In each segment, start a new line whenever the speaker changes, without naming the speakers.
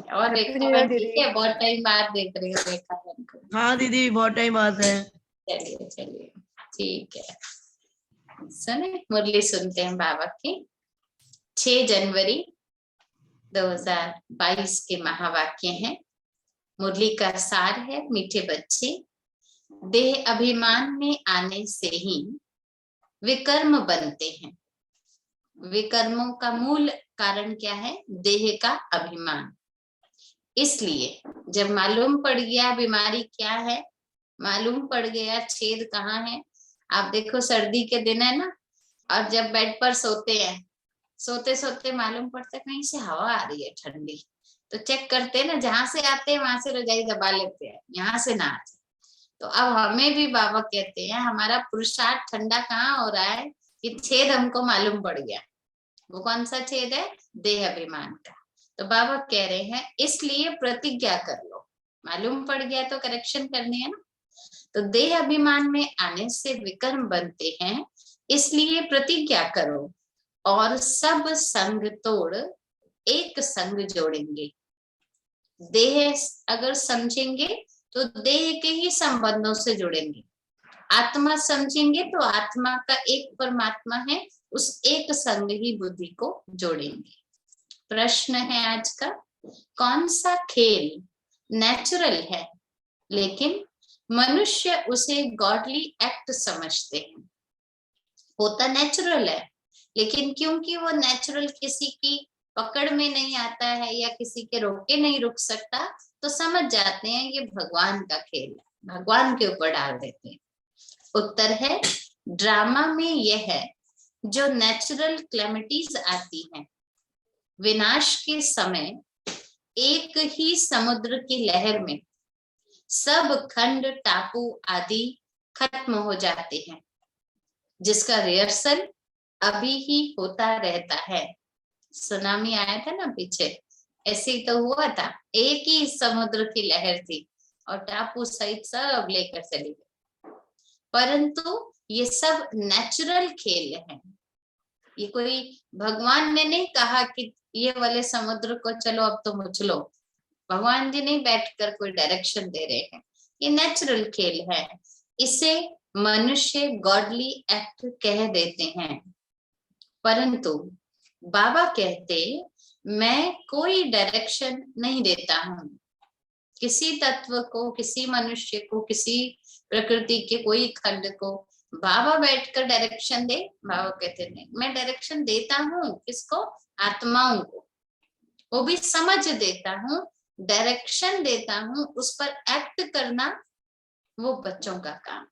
और
हैप्पी
रेखा
new year
बहन ठीक
दीदी।
है? बहुत टाइम बाद देख रही हूँ रेखा बहन को।
हाँ दीदी बहुत टाइम बाद है।
चलिए चलिए ठीक है। सुने मुरली सुनते हैं बाबा की। 6 जनवरी 2022 के महावाक्य हैं। मुरली का सार है, मीठे बच्चे, देह अभिमान में आने से ही विकर्म बनते हैं। विकर्मों का मूल कारण क्या है? देह का अभिमान। इसलिए जब मालूम पड़ गया बीमारी क्या है, मालूम पड़ गया छेद कहाँ है। आप देखो सर्दी के दिन है ना, और जब बेड पर सोते हैं, सोते सोते मालूम पड़ता है कहीं से हवा आ रही है ठंडी, तो चेक करते हैं ना, जहां से आते हैं वहां से रजाई दबा लेते हैं, यहाँ से ना आते। तो अब हमें भी बाबा कहते हैं हमारा पुरुषार्थ ठंडा कहाँ हो रहा है कि छेद हमको मालूम पड़ गया। वो कौन सा छेद है? देह अभिमान का। तो बाबा कह रहे हैं इसलिए प्रतिज्ञा कर लो। मालूम पड़ गया तो करेक्शन करनी है ना। तो देह अभिमान में आने से विकर्म बनते हैं, इसलिए प्रतिज्ञा करो और सब संग तोड़ एक संग जोड़ेंगे। देह अगर समझेंगे तो देह के ही संबंधों से जुड़ेंगे। आत्मा समझेंगे तो आत्मा का एक परमात्मा है, उस एक संग ही बुद्धि को जोड़ेंगे। प्रश्न है आज का, कौन सा खेल नेचुरल है लेकिन मनुष्य उसे गॉडली एक्ट समझते हैं? होता नेचुरल है, लेकिन क्योंकि वो नेचुरल किसी की पकड़ में नहीं आता है या किसी के रोके नहीं रुक सकता, तो समझ जाते हैं ये भगवान का खेल है, भगवान के ऊपर डाल देते हैं। उत्तर है ड्रामा में यह है, जो नेचुरल क्लेमिटीज आती हैं, विनाश के समय एक ही समुद्र की लहर में सब खंड टापू आदि खत्म हो जाते हैं, जिसका रिहर्सल अभी ही होता रहता है। सुनामी आया था ना पीछे, ऐसे ही तो हुआ था। एक ही समुद्र की लहर थी और टापू सहित सब लेकर चली गई। परंतु ये सब नेचुरल खेल है। ये कोई भगवान ने नहीं कहा कि ये वाले समुद्र को चलो अब तुम उछलो। भगवान जी नहीं बैठकर कोई डायरेक्शन दे रहे हैं, ये नेचुरल खेल है। इसे मनुष्य गॉडली एक्ट कह देते हैं। परंतु बाबा कहते मैं कोई डायरेक्शन नहीं देता हूं किसी तत्व को, किसी मनुष्य को, किसी प्रकृति के कोई खंड को। बाबा बैठकर डायरेक्शन दे, बाबा कहते नहीं, मैं डायरेक्शन देता हूँ किसको? आत्माओं को। वो भी समझ देता हूँ, डायरेक्शन देता हूँ, उस पर एक्ट करना वो बच्चों का काम।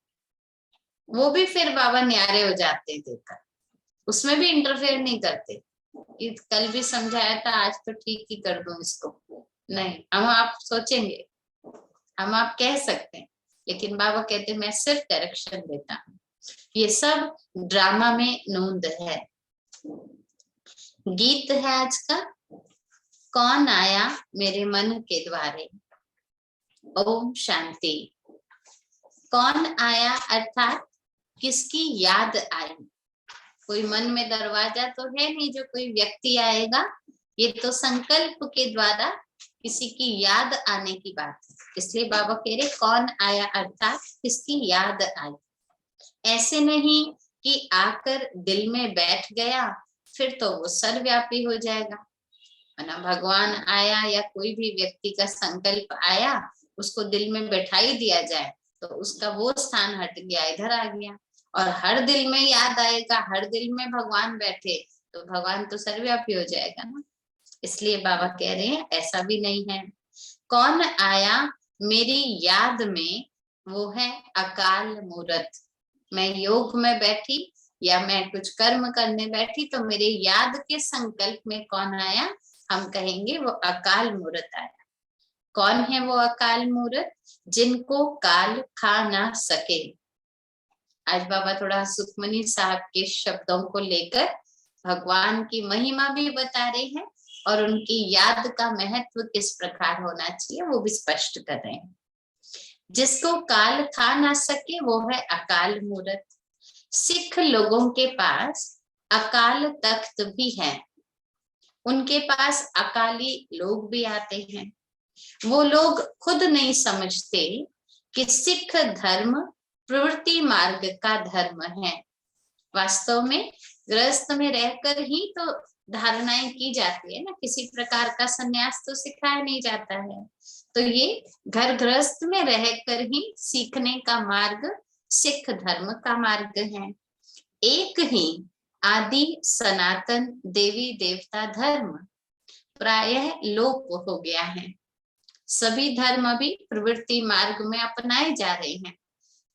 वो भी फिर बाबा न्यारे हो जाते देखकर, उसमें भी इंटरफेयर नहीं करते कि कल भी समझाया था आज तो ठीक ही कर दूं इसको। नहीं, हम आप सोचेंगे, हम आप कह सकते हैं, लेकिन बाबा कहते मैं सिर्फ डायरेक्शन देता हूँ। ये सब ड्रामा में नूंद है। गीत है आज का, कौन आया मेरे मन के द्वारे। ओम शांति। कौन आया अर्थात किसकी याद आई। कोई मन में दरवाजा तो है नहीं जो कोई व्यक्ति आएगा, ये तो संकल्प के द्वारा किसी की याद आने की बात है। इसलिए बाबा कह रहे कौन आया अर्थात किसकी याद आई। ऐसे नहीं कि आकर दिल में बैठ गया फिर तो वो सर्वव्यापी हो जाएगा। ना भगवान आया या कोई भी व्यक्ति का संकल्प आया, उसको दिल में बैठा ही दिया जाए तो उसका वो स्थान हट गया, इधर आ गया। और हर दिल में याद आएगा, हर दिल में भगवान बैठे तो भगवान तो सर्वव्यापी हो जाएगा ना। इसलिए बाबा कह रहे हैं ऐसा भी नहीं है। कौन आया मेरी याद में, वो है अकाल मूर्त। मैं योग में बैठी या मैं कुछ कर्म करने बैठी तो मेरे याद के संकल्प में कौन आया, हम कहेंगे वो अकाल मूर्त आया। कौन है वो अकाल मूर्त? जिनको काल खा ना सके। आज बाबा थोड़ा सुखमनी साहब के शब्दों को लेकर भगवान की महिमा भी बता रहे हैं और उनकी याद का महत्व किस प्रकार होना चाहिए वो भी स्पष्ट कर रहे हैं। जिसको काल खा ना सके वो है अकाल मूर्त। सिख लोगों के पास अकाल तख्त भी है, उनके पास अकाली लोग भी आते हैं। वो लोग खुद नहीं समझते कि सिख धर्म प्रवृत्ति मार्ग का धर्म है। वास्तव में गृहस्थ में रहकर ही तो धारणाएं की जाती है ना, किसी प्रकार का संन्यास तो सिखाया नहीं जाता है। तो ये घर गृहस्थ में रहकर ही सीखने का मार्ग सिख धर्म का मार्ग है। एक ही आदि सनातन देवी देवता धर्म प्रायः लोप हो गया है। सभी धर्म अभी प्रवृत्ति मार्ग में अपनाए जा रहे हैं।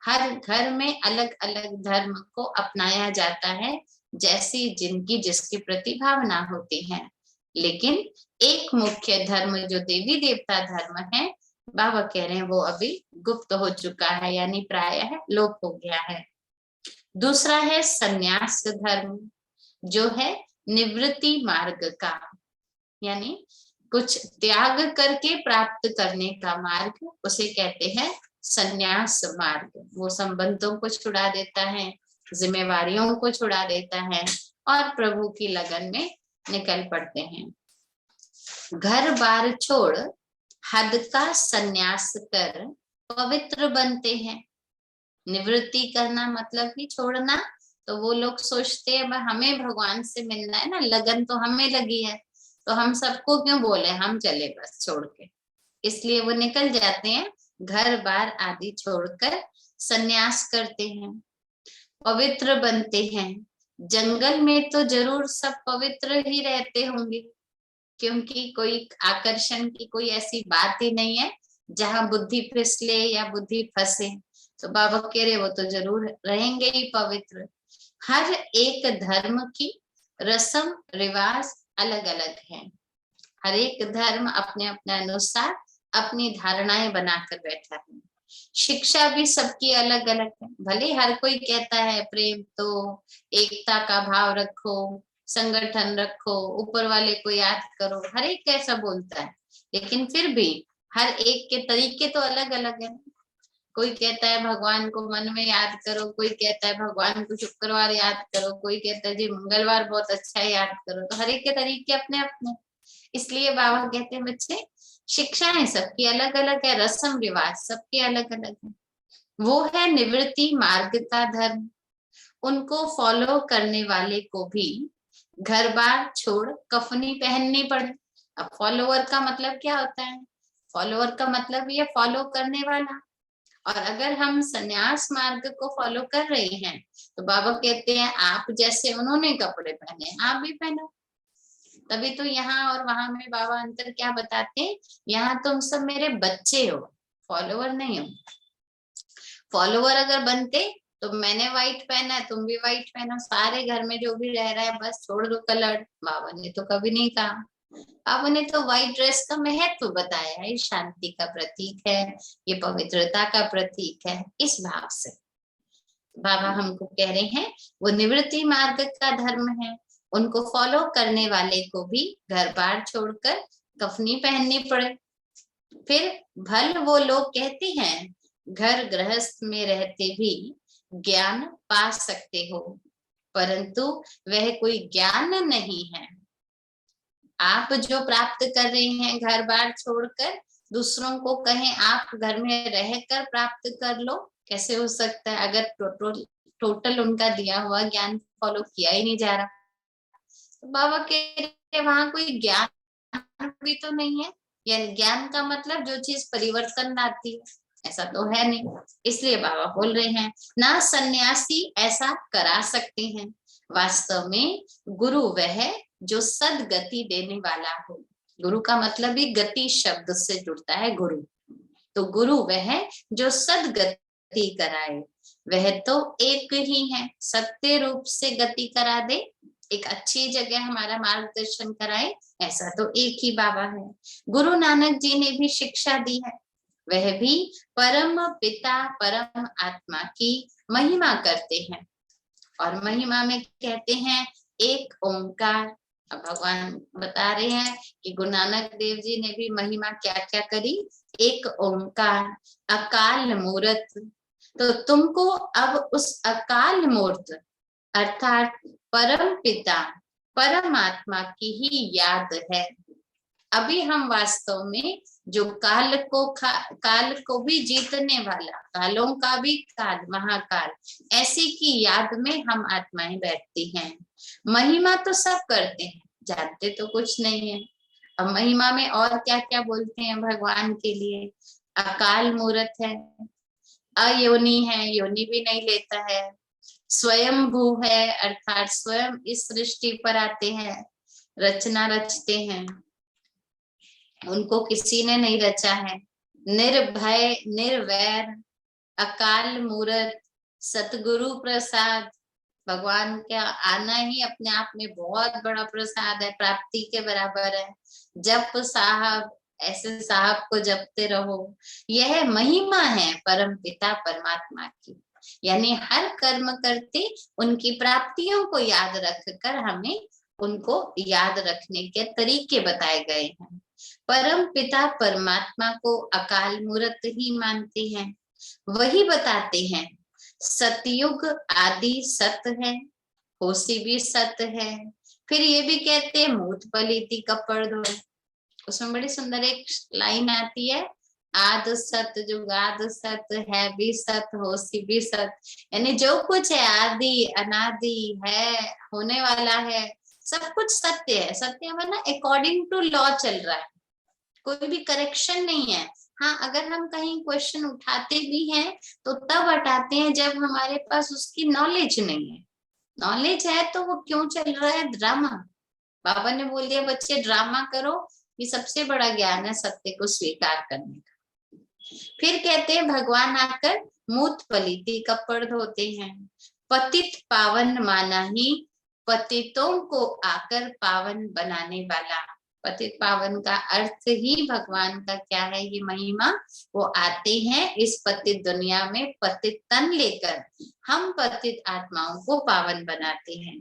हर घर में अलग अलग धर्म को अपनाया जाता है, जैसी जिनकी जिसके प्रति भावना होती है। लेकिन एक मुख्य धर्म जो देवी देवता धर्म है, बाबा कह रहे हैं वो अभी गुप्त हो चुका है, यानी प्रायः लोप हो गया है। दूसरा है संन्यास धर्म, जो है निवृत्ति मार्ग का, यानी कुछ त्याग करके प्राप्त करने का मार्ग, उसे कहते हैं संन्यास मार्ग। वो संबंधों को छुड़ा देता है, जिम्मेवारियों को छुड़ा देता है और प्रभु की लगन में निकल पड़ते हैं। घर बार छोड़ हद का संन्यास कर पवित्र बनते हैं। निवृत्ति करना मतलब ही छोड़ना। तो वो लोग सोचते हैं हमें भगवान से मिलना है ना, लगन तो हमें लगी है, तो हम सबको क्यों बोले, हम चले बस छोड़ के। इसलिए वो निकल जाते हैं, घर बार आदि छोड़कर संन्यास करते हैं, पवित्र बनते हैं। जंगल में तो जरूर सब पवित्र ही रहते होंगे, क्योंकि कोई आकर्षण की कोई ऐसी बात ही नहीं है जहां बुद्धि फिसले या बुद्धि फंसे। तो बाबा कह रहे वो तो जरूर रहेंगे ही पवित्र। हर एक धर्म की रस्म रिवाज अलग अलग है। हर एक धर्म अपने अपने अनुसार अपनी धारणाएं बनाकर बैठा है। शिक्षा भी सबकी अलग अलग है। भले हर कोई कहता है प्रेम तो, एकता का भाव रखो, संगठन रखो, ऊपर वाले को याद करो, हर एक कैसा बोलता है, लेकिन फिर भी हर एक के तरीके तो अलग अलग है। कोई कहता है भगवान को मन में याद करो, कोई कहता है भगवान को शुक्रवार याद करो, कोई कहता है जी मंगलवार बहुत अच्छा है याद करो। तो हर एक के तरीके अपने अपने। इसलिए बाबा कहते हैं बच्चे, शिक्षाएं सबकी अलग अलग है, रस्म रिवाज सबके अलग अलग है। वो है निवृत्ति मार्ग का धर्म। उनको फॉलो करने वाले को भी घर बार छोड़ कफनी पहननी पड़े। अब फॉलोवर का मतलब क्या होता है? फॉलोवर का मतलब ये फॉलो करने वाला। और अगर हम संन्यास मार्ग को फॉलो कर रहे हैं तो बाबा कहते हैं आप जैसे उन्होंने कपड़े पहने आप भी पहनो। तभी तो यहाँ और वहां में बाबा अंतर क्या बताते हैं, यहाँ तुम सब मेरे बच्चे हो, फॉलोवर नहीं हो। फॉलोवर अगर बनते तो मैंने व्हाइट पहना है तुम भी व्हाइट पहनो, सारे घर में जो भी रह रहा है बस छोड़ दो कलर। बाबा ने तो कभी नहीं कहा। बाबा ने तो व्हाइट ड्रेस का महत्व बताया है, शांति का प्रतीक है, ये पवित्रता का प्रतीक है। इस भाव से बाबा हमको कह रहे हैं वो निवृत्ति मार्ग का धर्म है। उनको फॉलो करने वाले को भी घर बार छोड़कर कफनी पहननी पड़े। फिर भल वो लोग कहते हैं घर गृहस्थ में रहते भी ज्ञान पा सकते हो, परंतु वह कोई ज्ञान नहीं है। आप जो प्राप्त कर रहे हैं घर बार छोड़कर, दूसरों को कहें आप घर में रहकर प्राप्त कर लो, कैसे हो सकता है? अगर टोटल उनका दिया हुआ ज्ञान फॉलो किया ही नहीं जा रहा। तो बाबा कह रहे वहां कोई ज्ञान भी तो नहीं है। या ज्ञान का मतलब जो चीज परिवर्तन लाती है, ऐसा तो है नहीं। इसलिए बाबा बोल रहे हैं ना सन्यासी ऐसा करा सकते हैं। वास्तव में गुरु वह जो सदगति देने वाला हो। गुरु का मतलब भी गति शब्द से जुड़ता है गुरु। तो गुरु वह जो सदगति कराए, वह तो एक ही है, सत्य रूप से गति करा दे, एक अच्छी जगह हमारा मार्गदर्शन कराए, ऐसा तो एक ही बाबा है। गुरु नानक जी ने भी शिक्षा दी है, वह भी परम पिता परम आत्मा की महिमा करते हैं। और महिमा में कहते हैं एक ओंकार। अब भगवान बता रहे हैं कि गुरु नानक देव जी ने भी महिमा क्या क्या करी। एक ओंकार अकाल मूर्त। तो तुमको अब उस अकाल मूर्त अर्थात परम पिता परमात्मा की ही याद है। अभी हम वास्तव में जो काल को भी जीतने वाला, कालों का भी काल, महाकाल, ऐसी की याद में हम आत्माएं बैठती हैं। महिमा तो सब करते हैं, जानते तो कुछ नहीं है। अब महिमा में और क्या क्या बोलते हैं भगवान के लिए। अकाल मूर्त है, अयोनि है, योनि भी नहीं लेता है, स्वयं भू है, अर्थात स्वयं इस सृष्टि पर आते हैं, रचना रचते हैं, उनको किसी ने नहीं रचा है। निर्भय निर्वैर, अकाल मूर्त, सतगुरु प्रसाद। भगवान का आना ही अपने आप में बहुत बड़ा प्रसाद है, प्राप्ति के बराबर है। जप साहब, ऐसे साहब को जपते रहो। यह महिमा है परम पिता परमात्मा की। यानी हर कर्म करते उनकी प्राप्तियों को याद रखकर हमें उनको याद रखने के तरीके बताए गए हैं। परम पिता परमात्मा को अकाल मूर्त ही मानते हैं, वही बताते हैं सतयुग आदि सत्य है, होशी भी सत्य है। फिर ये भी कहते हैं मूत पलीति कपड़ धो। उसमें बड़ी सुंदर एक लाइन आती है, आद सत्य जुगाद सत्य है भी सत्य, होशी भी सत्य। यानी जो कुछ है आदि अनादि है, होने वाला है, सब कुछ सत्य है। सत्य माना अकॉर्डिंग टू लॉ चल रहा है, कोई भी करेक्शन नहीं है। हाँ, अगर हम कहीं क्वेश्चन उठाते भी हैं तो तब हटाते हैं जब हमारे पास उसकी नॉलेज नहीं है। नॉलेज है तो वो क्यों चल रहा है ड्रामा। बाबा ने बोल दिया बच्चे ड्रामा करो, ये सबसे बड़ा ज्ञान है सत्य को स्वीकार करने का। फिर कहते हैं भगवान आकर मूत पलीति कपड़ धोते हैं। पतित पावन माना ही पतितों को आकर पावन बनाने वाला। पतित पावन का अर्थ ही भगवान का क्या है, ये महिमा। वो आते हैं इस पतित दुनिया में पतित तन लेकर, हम पतित आत्माओं को पावन बनाते हैं।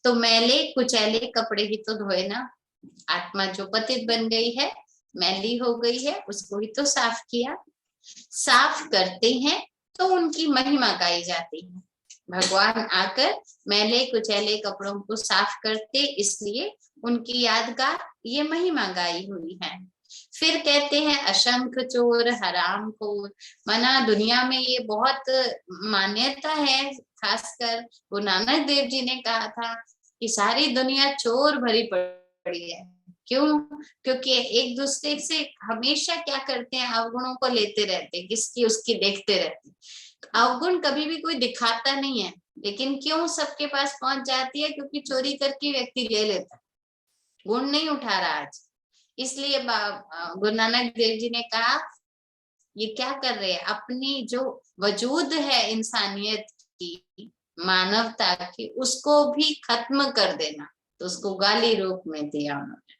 तो मैले कुचैले कपड़े ही तो धोए ना। आत्मा जो पतित बन गई है, मैली हो गई है, उसको ही तो साफ किया। साफ करते हैं तो उनकी महिमा गाई जाती है। भगवान आकर मैले कुचैले कपड़ों को साफ करते, इसलिए उनकी यादगार ये महिमा गाई हुई है। फिर कहते हैं अशंख चोर हराम खोर। माना दुनिया में ये बहुत मान्यता है, खासकर वो नानक देव जी ने कहा था कि सारी दुनिया चोर भरी पड़ी है। क्यों? क्योंकि एक दूसरे से हमेशा क्या करते हैं, अवगुणों को लेते रहते, किसकी उसकी देखते रहते। अवगुण कभी भी कोई दिखाता नहीं है, लेकिन क्यों सबके पास पहुंच जाती है? क्योंकि चोरी करके व्यक्ति ले लेता, गुण नहीं उठा रहा आज। इसलिए गुरु नानक देव जी ने कहा ये क्या कर रहे हैं, अपनी जो वजूद है इंसानियत की, मानवता की, उसको भी खत्म कर देना। तो उसको गाली रूप में दिया उन्होंने।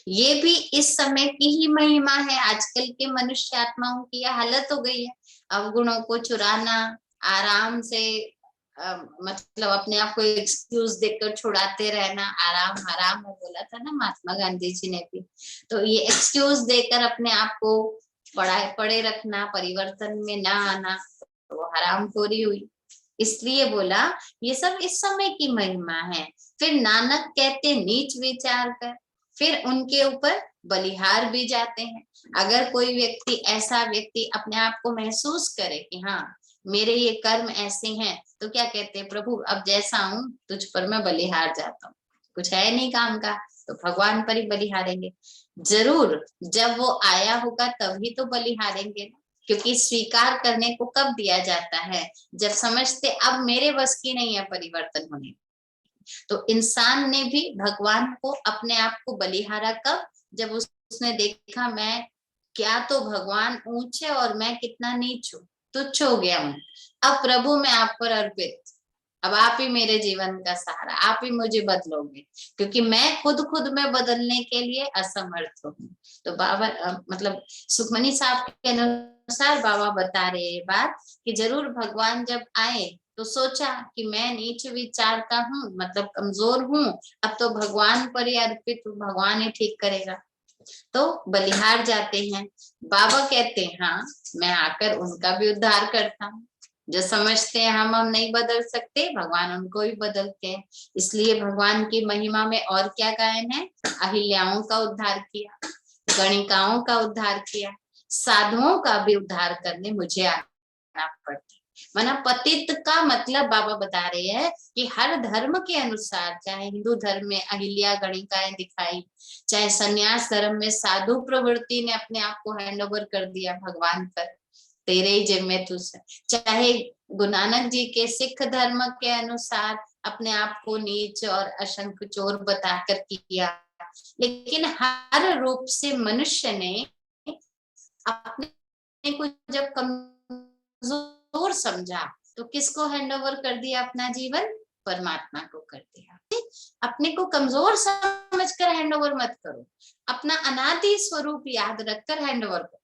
ये भी इस समय की ही महिमा है। आजकल के मनुष्य आत्माओं की यह हालत हो गई है, अवगुणों को चुराना, आराम से मतलब अपने आप को एक्सक्यूज देकर छुड़ाते रहना। आराम हराम है बोला था ना महात्मा गांधी जी ने भी। तो ये एक्सक्यूज देकर अपने आप को पड़े रखना, परिवर्तन में ना आना, तो वो हरामखोरी हुई। इसलिए बोला ये सब इस समय की महिमा है। फिर नानक कहते नीच विचार कर, फिर उनके ऊपर बलिहार भी जाते हैं। अगर कोई व्यक्ति, ऐसा व्यक्ति अपने आप को महसूस करे कि हाँ मेरे ये कर्म ऐसे हैं, तो क्या कहते हैं, प्रभु अब जैसा हूं तुझ पर मैं बलिहार जाता हूँ, कुछ है नहीं काम का, तो भगवान पर ही बलिहारेंगे। जरूर जब वो आया होगा तभी तो बलिहारेंगे, क्योंकि स्वीकार करने को कब दिया जाता है, जब समझते अब मेरे बस की नहीं है परिवर्तन होने। तो इंसान ने भी भगवान को, अपने आप को बलिहारा कब, जब उसने देखा मैं क्या तो भगवान ऊंचे और मैं कितना नीच हूं, तुच्छ हो गया हूं। अब प्रभु मैं आप पर अर्पित, अब आप ही मेरे जीवन का सहारा, आप ही मुझे बदलोगे, क्योंकि मैं खुद में बदलने के लिए असमर्थ हूँ। तो बाबा मतलब सुखमनी साहब के अनुसार बाबा बता रहे हैं बात कि जरूर भगवान जब आए तो सोचा कि मैं नीच विचार का हूँ, मतलब कमजोर हूँ, अब तो भगवान पर ही अर्पित हूँ, भगवान ही ठीक करेगा। तो बलिहार जाते हैं। बाबा कहते हैं हाँ मैं आकर उनका भी उद्धार करता हूँ। जो समझते हैं हम नहीं बदल सकते, भगवान उनको भी बदलते हैं। इसलिए भगवान की महिमा में और क्या गायन है? अहिल्याओं का उद्धार किया, गणिकाओं का उद्धार किया, साधुओं का भी उद्धार करने मुझे आना पड़ता। माना पतित का मतलब बाबा बता रहे हैं कि हर धर्म के अनुसार, चाहे हिंदू धर्म में अहिल्या गणिकाएं दिखाई, चाहे सन्यास धर्म में साधु प्रवृत्ति ने अपने आप को हैंड ओवर कर दिया भगवान पर, तेरे ही जिम्मे तू से, चाहे गुरु नानक जी के सिख धर्म के अनुसार अपने आप को नीच और अशंख चोर बताकर किया, लेकिन हर रूप से मनुष्य ने अपने को जब कमजोर समझा तो किसको हैंड ओवर कर दिया अपना जीवन? परमात्मा को कर दिया। अपने को कमजोर समझकर हैंड ओवर मत करो, अपना अनादि स्वरूप याद रखकर हैंड ओवर करो।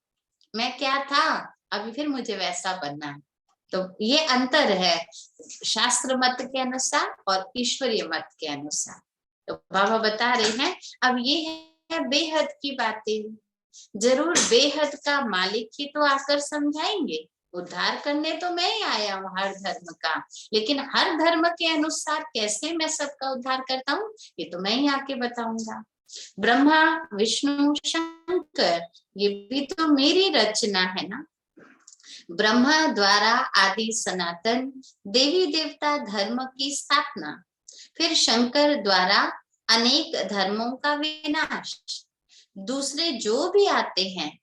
मैं क्या था, अभी फिर मुझे वैसा बनना है। तो ये अंतर है शास्त्र मत के अनुसार और ईश्वरीय मत के अनुसार। तो बाबा बता रहे हैं अब ये है बेहद की बातें, जरूर बेहद का मालिक ही तो आकर समझाएंगे। उद्धार करने तो मैं ही आया हूँ हर धर्म का, लेकिन हर धर्म के अनुसार कैसे मैं सबका उद्धार करता हूँ ये तो मैं ही आके बताऊंगा। ब्रह्मा विष्णु शंकर ये भी तो मेरी रचना है ना। ब्रह्मा द्वारा आदि सनातन देवी देवता धर्म की स्थापना, फिर शंकर द्वारा अनेक धर्मों का विनाश। दूसरे जो भी आते हैं,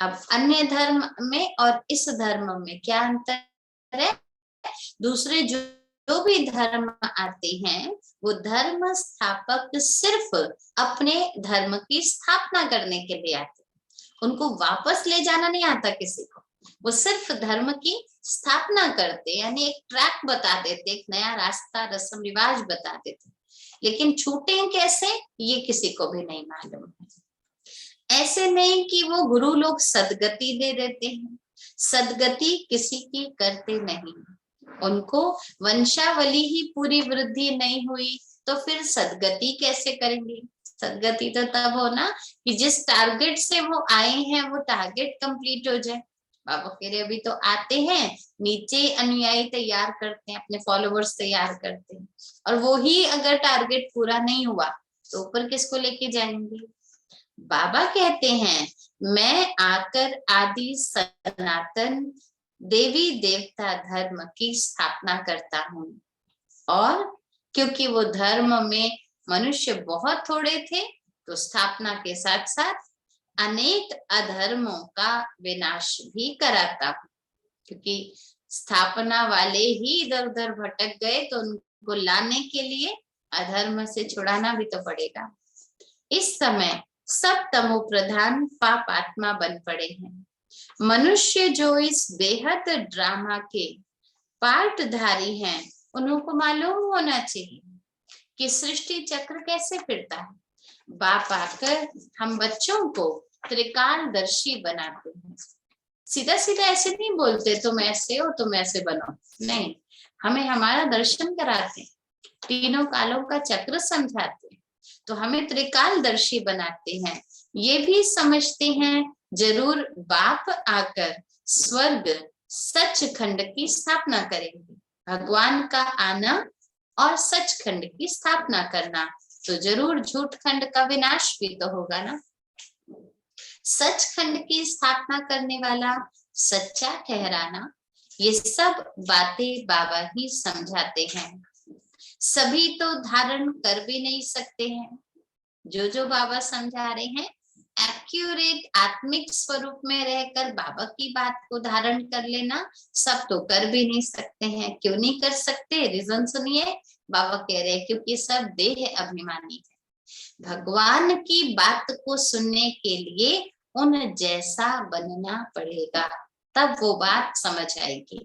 अब अन्य धर्म में और इस धर्म में क्या अंतर है? दूसरे जो भी धर्म आते हैं वो धर्म स्थापक सिर्फ अपने धर्म की स्थापना करने के लिए आते हैं, उनको वापस ले जाना नहीं आता किसी को। वो सिर्फ धर्म की स्थापना करते, यानी एक ट्रैक बता देते, एक नया रास्ता रस्म रिवाज बता देते, लेकिन छूटे कैसे ये किसी को भी नहीं मालूम है। ऐसे नहीं कि वो गुरु लोग सदगति दे देते हैं, सदगति किसी की करते नहीं, उनको वंशावली ही पूरी वृद्धि नहीं हुई तो फिर सदगति कैसे करेंगे? सदगति तो तब हो ना कि जिस टारगेट से वो आए हैं वो टारगेट कंप्लीट हो जाए। बाबा कह रहे अभी तो आते हैं, नीचे अनुयायी तैयार करते हैं, अपने फॉलोवर्स तैयार करते हैं, और वो ही अगर टारगेट पूरा नहीं हुआ तो ऊपर किसको लेके जाएंगे? बाबा कहते हैं मैं आकर आदि सनातन देवी देवता धर्म की स्थापना करता हूँ, और क्योंकि वो धर्म में मनुष्य बहुत थोड़े थे तो स्थापना के साथ साथ अनेक अधर्मों का विनाश भी कराता हूँ, क्योंकि स्थापना वाले ही इधर उधर भटक गए तो उनको लाने के लिए अधर्म से छुड़ाना भी तो पड़ेगा। इस समय सब तमो प्रधान पाप आत्मा बन पड़े हैं। मनुष्य जो इस बेहद ड्रामा के पार्टधारी हैं उन्हों को मालूम होना चाहिए कि सृष्टि चक्र कैसे फिरता है। बाप आकर हम बच्चों को त्रिकालदर्शी बनाते हैं। सीधा सीधा ऐसे नहीं बोलते तुम ऐसे हो तुम ऐसे बनो, नहीं, हमें हमारा दर्शन कराते हैं, तीनों कालों का चक्र समझाते हैं, तो हमें त्रिकालदर्शी बनाते हैं। ये भी समझते हैं जरूर बाप आकर स्वर्ग सचखंड की स्थापना करेंगे। भगवान का आना और सचखंड की स्थापना करना, तो जरूर झूठ खंड का विनाश भी तो होगा ना। सचखंड की स्थापना करने वाला सच्चा ठहराना, ये सब बातें बाबा ही समझाते हैं। सभी तो धारण कर भी नहीं सकते हैं। जो बाबा समझा रहे हैं एक्यूरेट आत्मिक स्वरूप में रहकर बाबा की बात को धारण कर लेना, सब तो कर भी नहीं सकते हैं। क्यों नहीं कर सकते? रीजन सुनिए। बाबा कह रहे हैं क्योंकि सब देह अभिमानी है। भगवान की बात को सुनने के लिए उन जैसा बनना पड़ेगा, तब वो बात समझ आएगी।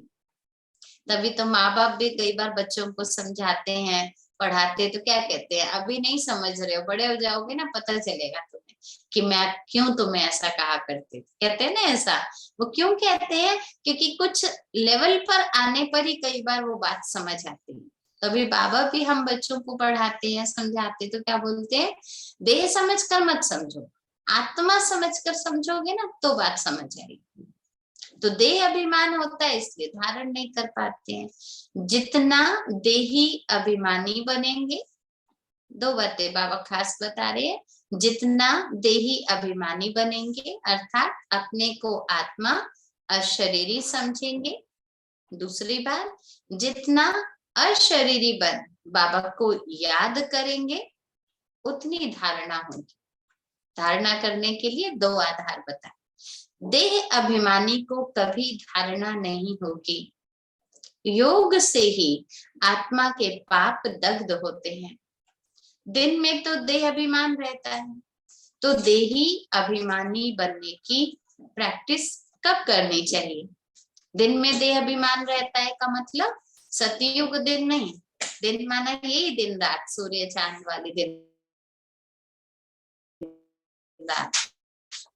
तभी तो माँ बाप भी कई बार बच्चों को समझाते हैं, पढ़ाते, तो क्या कहते हैं, अभी नहीं समझ रहे हो, बड़े हो जाओगे ना पता चलेगा तुम्हें कि मैं क्यों तुम्हें ऐसा कहा करते थे। कहते हैं ना ऐसा, वो क्यों कहते हैं? क्योंकि कुछ लेवल पर आने पर ही कई बार वो बात समझ आती है। तभी बाबा भी हम बच्चों को पढ़ाते हैं, समझाते, तो क्या बोलते हैं, देह समझकर मत समझो, आत्मा समझकर समझोगे ना तो बात समझ आएगी। तो देह अभिमान होता है इसलिए धारण नहीं कर पाते हैं। जितना देही अभिमानी बनेंगे, दो बातें बाबा खास बता रहे हैं, जितना देही अभिमानी बनेंगे अर्थात अपने को आत्मा अशरीरी समझेंगे। दूसरी बात, जितना अशरीरी बन बाबा को याद करेंगे उतनी धारणा होगी। धारणा करने के लिए दो आधार बताए। देह अभिमानी को कभी धारणा नहीं होगी। योग से ही आत्मा के पाप दग्ध होते हैं। दिन में तो देह अभिमान रहता है, तो देही अभिमानी बनने की प्रैक्टिस कब करनी चाहिए? दिन में देह अभिमान रहता है का मतलब सतयुग दिन नहीं, दिन माना यही दिन रात, सूर्य चांद वाले दिन रात।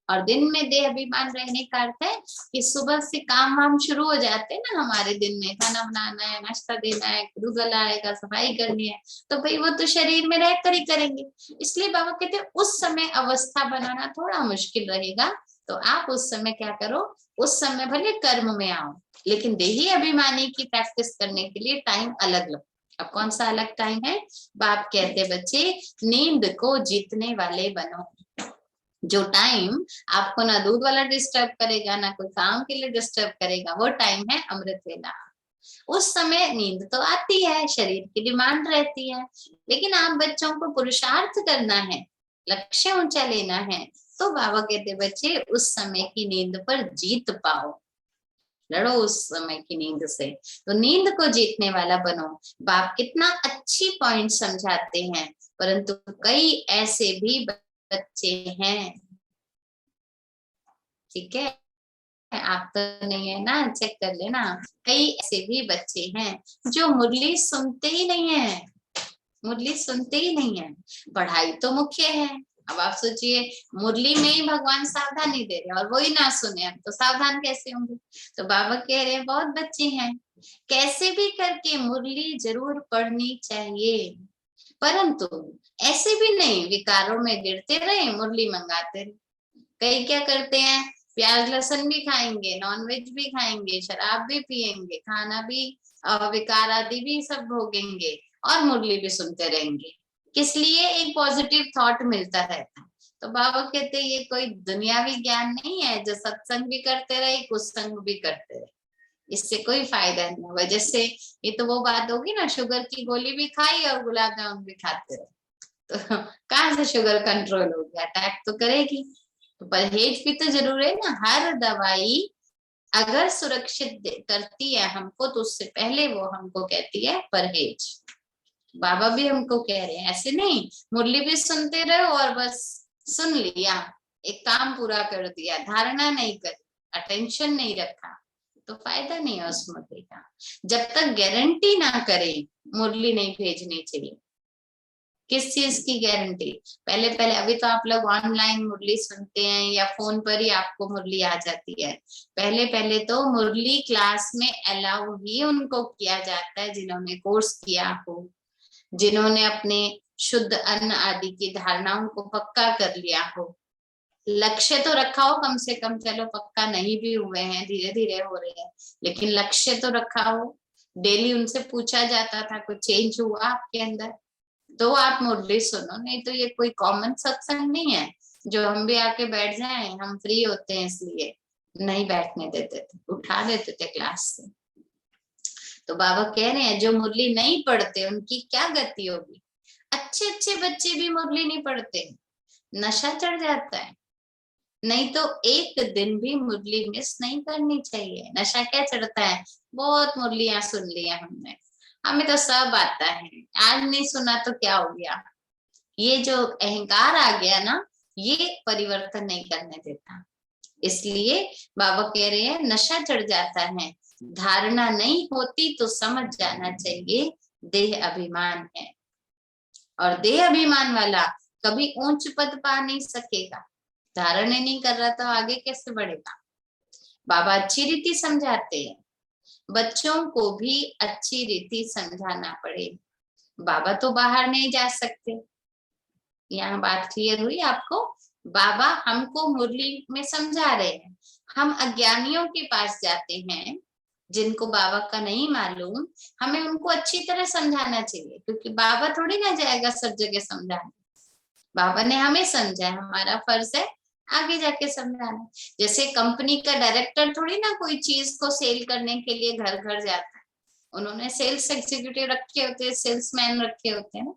और दिन में देह अभिमान रहने का अर्थ है कि सुबह से काम वाम शुरू हो जाते हैं ना हमारे दिन में, खाना बनाना है, नाश्ता देना है, दूध वाला आएगा, सफाई करनी है, तो भाई वो तो शरीर में रहकर ही करेंगे। इसलिए बाबा कहते हैं उस समय अवस्था बनाना थोड़ा मुश्किल रहेगा, तो आप उस समय क्या करो, उस समय भले कर्म में आओ, लेकिन देही अभिमानी की प्रैक्टिस करने के लिए टाइम अलग लो। अब कौन सा अलग टाइम है? बाप कहते बच्चे नींद को जीतने वाले बनो। जो टाइम आपको ना दूध वाला डिस्टर्ब करेगा, ना कोई काम के लिए डिस्टर्ब करेगा, वो टाइम है अमृत वेला। उस समय नींद तो आती है, शरीर की डिमांड रहती है, लेकिन आप बच्चों को पुरुषार्थ करना है, लक्ष्य ऊंचा लेना है, तो बाबा कहते बच्चे उस समय की नींद पर जीत पाओ, लड़ो उस समय की नींद से। तो नींद को जीतने वाला बनो। बाप कितना अच्छी पॉइंट समझाते हैं, परंतु कई ऐसे भी बच्चे हैं, ठीक है, आप तो नहीं है ना, चेक कर लेना, कई ऐसे भी बच्चे हैं जो मुरली सुनते ही नहीं है, मुरली सुनते ही नहीं है। पढ़ाई तो मुख्य है। अब आप सोचिए मुरली में ही भगवान सावधानी दे रहे और वही ना सुने तो सावधान कैसे होंगे? तो बाबा कह रहे हैं बहुत बच्चे हैं, कैसे भी करके मुरली जरूर पढ़नी चाहिए, परंतु ऐसे भी नहीं विकारों में गिरते रहे, मुरली मंगाते रहे। कई क्या करते हैं, प्याज लहसुन भी खाएंगे, नॉनवेज भी खाएंगे, शराब भी पिएंगे, खाना भी विकार आदि भी सब भोगेंगे और मुरली भी सुनते रहेंगे। किस लिए? एक पॉजिटिव थॉट मिलता रहता है। तो बाबा कहते हैं ये कोई दुनियावी ज्ञान नहीं है जो सत्संग भी करते रहे, कुसंग भी करते रहे, इससे कोई फायदा नहीं होगा। जैसे ये तो वो बात होगी ना, शुगर की गोली भी खाई और गुलाब जामुन भी खाते रहे, तो कहाँ से शुगर कंट्रोल होगी? अटैक तो करेगी। तो परहेज भी तो जरूरी है ना। हर दवाई अगर सुरक्षित करती है हमको, तो उससे पहले वो हमको कहती है परहेज। बाबा भी हमको कह रहे हैं ऐसे नहीं मुरली भी सुनते रहो और बस सुन लिया, एक काम पूरा कर दिया, धारणा नहीं करी, अटेंशन नहीं रखा, तो फायदा नहीं है उस मुरली का। जब तक गारंटी ना करे मुरली नहीं भेजनी चाहिए। किस चीज की गारंटी? पहले पहले अभी तो आप लोग ऑनलाइन मुरली सुनते हैं या फोन पर ही आपको मुरली आ जाती है। पहले पहले तो मुरली क्लास में अलाउ ही उनको किया जाता है जिन्होंने कोर्स किया हो, जिन्होंने अपने शुद्ध अन्न आदि की धारणाओं को पक्का कर लिया हो, लक्ष्य तो रखा हो कम से कम, चलो पक्का नहीं भी हुए हैं, धीरे धीरे हो रहे हैं, लेकिन लक्ष्य तो रखा हो। डेली उनसे पूछा जाता था कुछ चेंज हुआ आपके अंदर, तो आप मुरली सुनो, नहीं तो ये कोई कॉमन सत्संग नहीं है जो हम भी आके बैठ जाएं, हम फ्री होते हैं इसलिए नहीं बैठने देते थे, उठा देते थे क्लास से। तो बाबा कह रहे हैं जो मुरली नहीं पढ़ते उनकी क्या गति होगी? अच्छे अच्छे बच्चे भी मुरली नहीं पढ़ते, नशा चढ़ जाता है। नहीं तो एक दिन भी मुरली मिस नहीं करनी चाहिए। नशा क्या चढ़ता है? बहुत मुरलियां सुन लिया हमने, हमें तो सब आता है, आज नहीं सुना तो क्या हो गया। ये जो अहंकार आ गया ना, ये परिवर्तन नहीं करने देता। इसलिए बाबा कह रहे हैं नशा चढ़ जाता है, धारणा नहीं होती तो समझ जाना चाहिए देह अभिमान है, और देह अभिमान वाला कभी ऊंच पद पा नहीं सकेगा। धारण ही नहीं कर रहा तो आगे कैसे बढ़ेगा? बाबा अच्छी रीति समझाते हैं, बच्चों को भी अच्छी रीति समझाना पड़ेगा। बाबा तो बाहर नहीं जा सकते, यहाँ बात क्लियर हुई आपको? बाबा हमको मुरली में समझा रहे हैं, हम अज्ञानियों के पास जाते हैं जिनको बाबा का नहीं मालूम, हमें उनको अच्छी तरह समझाना चाहिए, क्योंकि बाबा थोड़ी ना जाएगा सब जगह समझाने। बाबा ने हमें समझा, हमारा फर्ज है आगे जाके समझाना। जैसे कंपनी का डायरेक्टर थोड़ी ना कोई चीज को सेल करने के लिए घर घर जाता है, उन्होंने सेल्स एग्जीक्यूटिव रखे होते हैं, सेल्समैन रखे होते हैं ना,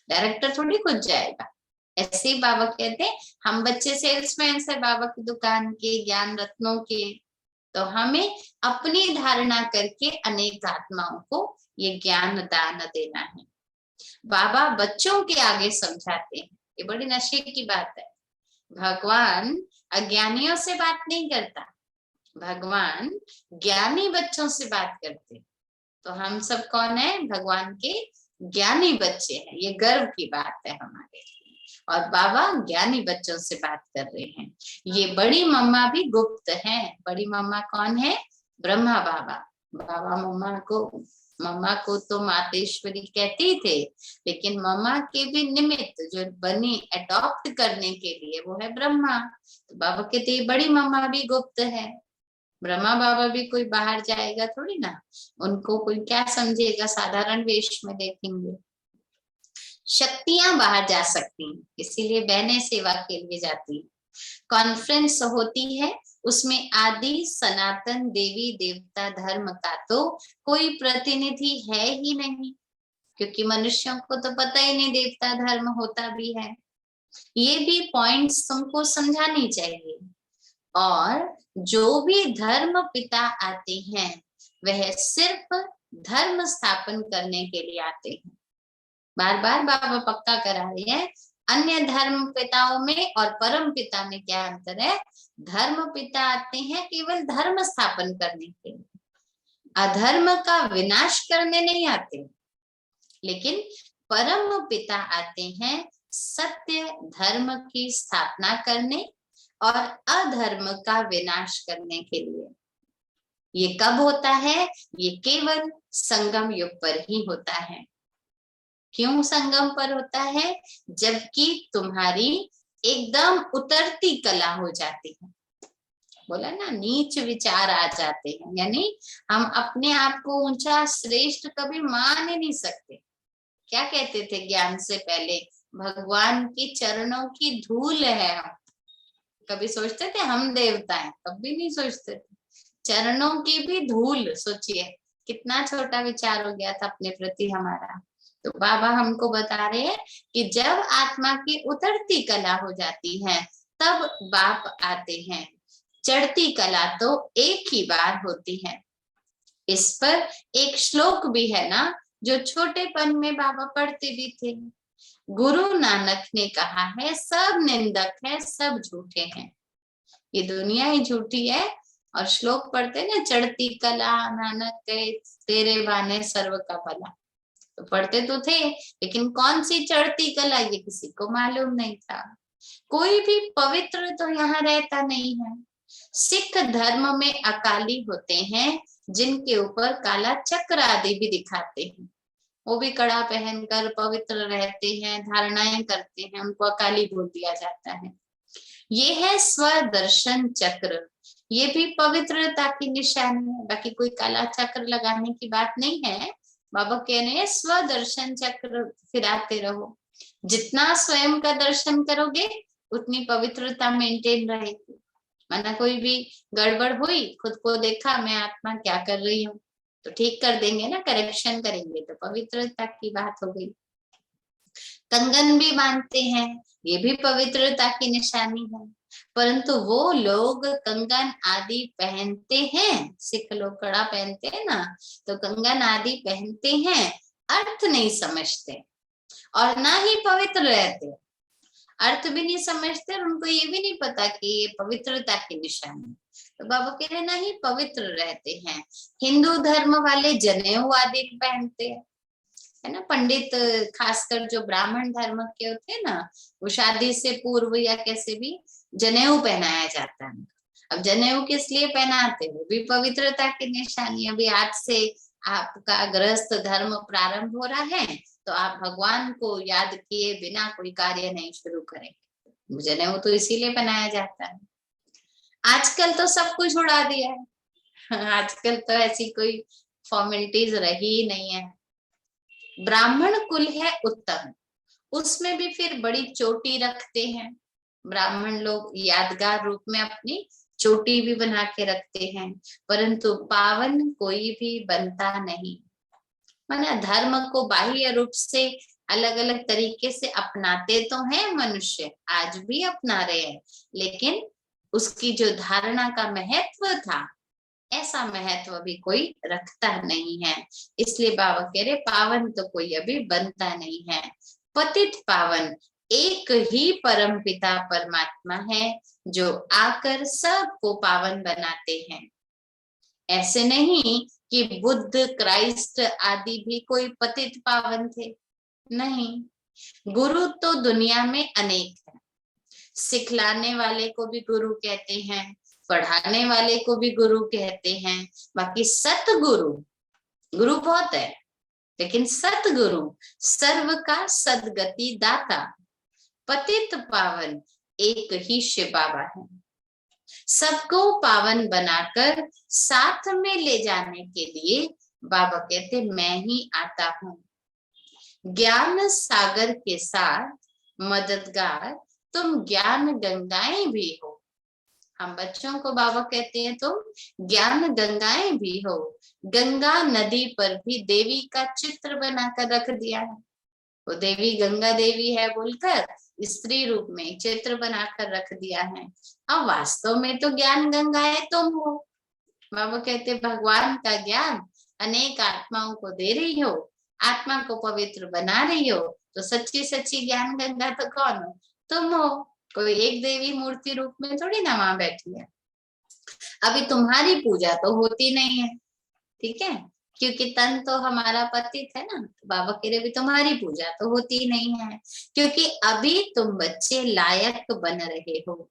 डायरेक्टर थोड़ी खुद जाएगा। ऐसे ही बाबा कहते हैं हम बच्चे सेल्समैन से बाबा की दुकान के ज्ञान रत्नों के, तो हमें अपनी धारणा करके अनेक आत्माओं को ये ज्ञान दान देना है। बाबा बच्चों के आगे समझाते हैं, ये बड़ी नशे की बात है। भगवान अज्ञानियों से बात नहीं करता, भगवान ज्ञानी बच्चों से बात करते। तो हम सब कौन है? भगवान के ज्ञानी बच्चे हैं, ये गर्व की बात है हमारे लिए। और बाबा ज्ञानी बच्चों से बात कर रहे हैं। ये बड़ी मम्मा भी गुप्त है। बड़ी मम्मा कौन है? ब्रह्मा बाबा। बाबा मम्मा को तो मातेश्वरी कहते ही थे, लेकिन मम्मा के भी निमित्त जो बनी अडॉप्ट करने के लिए वो है ब्रह्मा। तो बाबा कहते बड़ी मम्मा भी गुप्त है। ब्रह्मा बाबा भी कोई बाहर जाएगा थोड़ी ना, उनको कोई क्या समझेगा, साधारण वेश में देखेंगे। शक्तियां बाहर जा सकती हैं, इसीलिए बहनें सेवा के लिए जाती हैं। कॉन्फ्रेंस होती है, उसमें आदि सनातन देवी देवता धर्म का तो कोई प्रतिनिधि है ही नहीं, क्योंकि मनुष्यों को तो पता ही नहीं देवता धर्म होता भी है। ये भी पॉइंट्स तुमको समझानी चाहिए। और जो भी धर्म पिता आते हैं वह सिर्फ धर्म स्थापन करने के लिए आते हैं। बार बार बाबा पक्का करा रहे हैं, अन्य धर्म पिताओं में और परम पिता में क्या अंतर है? धर्म पिता आते हैं केवल धर्म स्थापन करने के लिए, अधर्म का विनाश करने नहीं आते। लेकिन परम पिता आते हैं सत्य धर्म की स्थापना करने और अधर्म का विनाश करने के लिए। ये कब होता है? ये केवल संगम युग पर ही होता है। क्यों संगम पर होता है? जबकि तुम्हारी एकदम उतरती कला हो जाती है। बोला ना, नीच विचार आ जाते हैं, यानी हम अपने आप को ऊंचा श्रेष्ठ कभी मान ही नहीं सकते। क्या कहते थे ज्ञान से पहले? भगवान की चरणों की धूल है हम। कभी सोचते थे हम देवता हैं? कभी नहीं सोचते थे। चरणों की भी धूल, सोचिए कितना छोटा विचार हो गया था अपने प्रति हमारा। तो बाबा हमको बता रहे हैं कि जब आत्मा की उतरती कला हो जाती है तब बाप आते हैं। चढ़ती कला तो एक ही बार होती है। इस पर एक श्लोक भी है ना, जो छोटेपन में बाबा पढ़ते भी थे। गुरु नानक ने कहा है, सब निंदक है, सब झूठे हैं। ये दुनिया ही झूठी है। और श्लोक पढ़ते ना, चढ़ती कला नानक के तेरे बाने सर्व का भला। तो पढ़ते तो थे, लेकिन कौन सी चढ़ती कला ये किसी को मालूम नहीं था। कोई भी पवित्र तो यहाँ रहता नहीं है। सिख धर्म में अकाली होते हैं जिनके ऊपर काला चक्र आदि भी दिखाते हैं। वो भी कड़ा पहनकर पवित्र रहते हैं, धारणाएं करते हैं, उनको अकाली बोल दिया जाता है। ये है स्वदर्शन चक्र, ये भी पवित्रता की निशानी है। बाकी कोई काला चक्र लगाने की बात नहीं है। बाबा कह रहे हैं स्वदर्शन चक्र फिराते रहो। जितना स्वयं का दर्शन करोगे उतनी पवित्रता मेंटेन रहेगी। माना कोई भी गड़बड़ हुई, खुद को देखा मैं आत्मा क्या कर रही हूँ, तो ठीक कर देंगे ना, करेक्शन करेंगे, तो पवित्रता की बात हो गई। कंगन भी बांधते हैं, ये भी पवित्रता की निशानी है। परंतु वो लोग कंगन आदि पहनते हैं, सिख लोग कड़ा पहनते हैं ना, तो कंगन आदि पहनते हैं, अर्थ नहीं समझते और ना ही पवित्र रहते। अर्थ भी नहीं समझते और उनको ये भी नहीं पता कि ये पवित्रता की निशानी। तो बाबा कह रहे ना ही पवित्र रहते हैं। हिंदू धर्म वाले जनेऊ आदि पहनते हैं, है ना। पंडित खासकर जो ब्राह्मण धर्म के होते हैं ना, वो शादी से पूर्व या कैसे भी जनेऊ पहनाया जाता है। अब जनेऊ किस लिए पहनाते हो? भी पवित्रता की निशानी। अभी आज से आपका गृहस्थ धर्म प्रारंभ हो रहा है, तो आप भगवान को याद किए बिना कोई कार्य नहीं शुरू करेंगे। जनेऊ वो तो इसीलिए बनाया जाता है। आजकल तो सब कुछ उड़ा दिया है। आजकल तो ऐसी कोई फॉर्मेलिटीज रही ही नहीं है। ब्राह्मण कुल है उत्तम, उसमें भी फिर बड़ी चोटी रखते हैं। ब्राह्मण लोग यादगार रूप में अपनी चोटी भी बना के रखते हैं, परंतु पावन कोई भी बनता नहीं। माना धर्म को बाह्य रूप से अलग अलग तरीके से अपनाते तो हैं, मनुष्य आज भी अपना रहे हैं, लेकिन उसकी जो धारणा का महत्व था, ऐसा महत्व भी कोई रखता नहीं है। इसलिए बाबा कह रहे पावन तो कोई अभी बनता नहीं है। पतित पावन एक ही परम पिता परमात्मा है, जो आकर सबको पावन बनाते हैं। ऐसे नहीं कि बुद्ध, क्राइस्ट आदि भी कोई पतित पावन थे, नहीं। गुरु तो दुनिया में अनेक है। सिखलाने वाले को भी गुरु कहते हैं, पढ़ाने वाले को भी गुरु कहते हैं। बाकी सतगुरु, गुरु बहुत है, लेकिन सतगुरु सर्व का सदगति दाता, पतित पावन एक ही शिव बाबा है। सबको पावन बनाकर साथ में ले जाने के लिए बाबा कहते मैं ही आता हूँ। ज्ञान सागर के साथ मददगार तुम ज्ञान गंगाएं भी हो। हम बच्चों को बाबा कहते हैं तुम ज्ञान गंगाएं भी हो। गंगा नदी पर भी देवी का चित्र बनाकर रख दिया है। वो देवी गंगा देवी है बोलकर स्त्री रूप में चित्र बनाकर रख दिया है। अब वास्तव में तो ज्ञान गंगाएं तुम हो। बाबा कहते भगवान का ज्ञान अनेक आत्माओं को दे रही हो, आत्मा को पवित्र बना रही हो, तो सच्ची सच्ची ज्ञान गंगा तो कौन हो? तुम हो। कोई एक देवी मूर्ति रूप में थोड़ी ना वहां बैठी है। अभी तुम्हारी पूजा तो होती नहीं है, ठीक है, क्योंकि तन तो हमारा पतित है ना। तो बाबा कह रहे भी तुम्हारी पूजा तो होती नहीं है, क्योंकि अभी तुम बच्चे लायक बन रहे हो,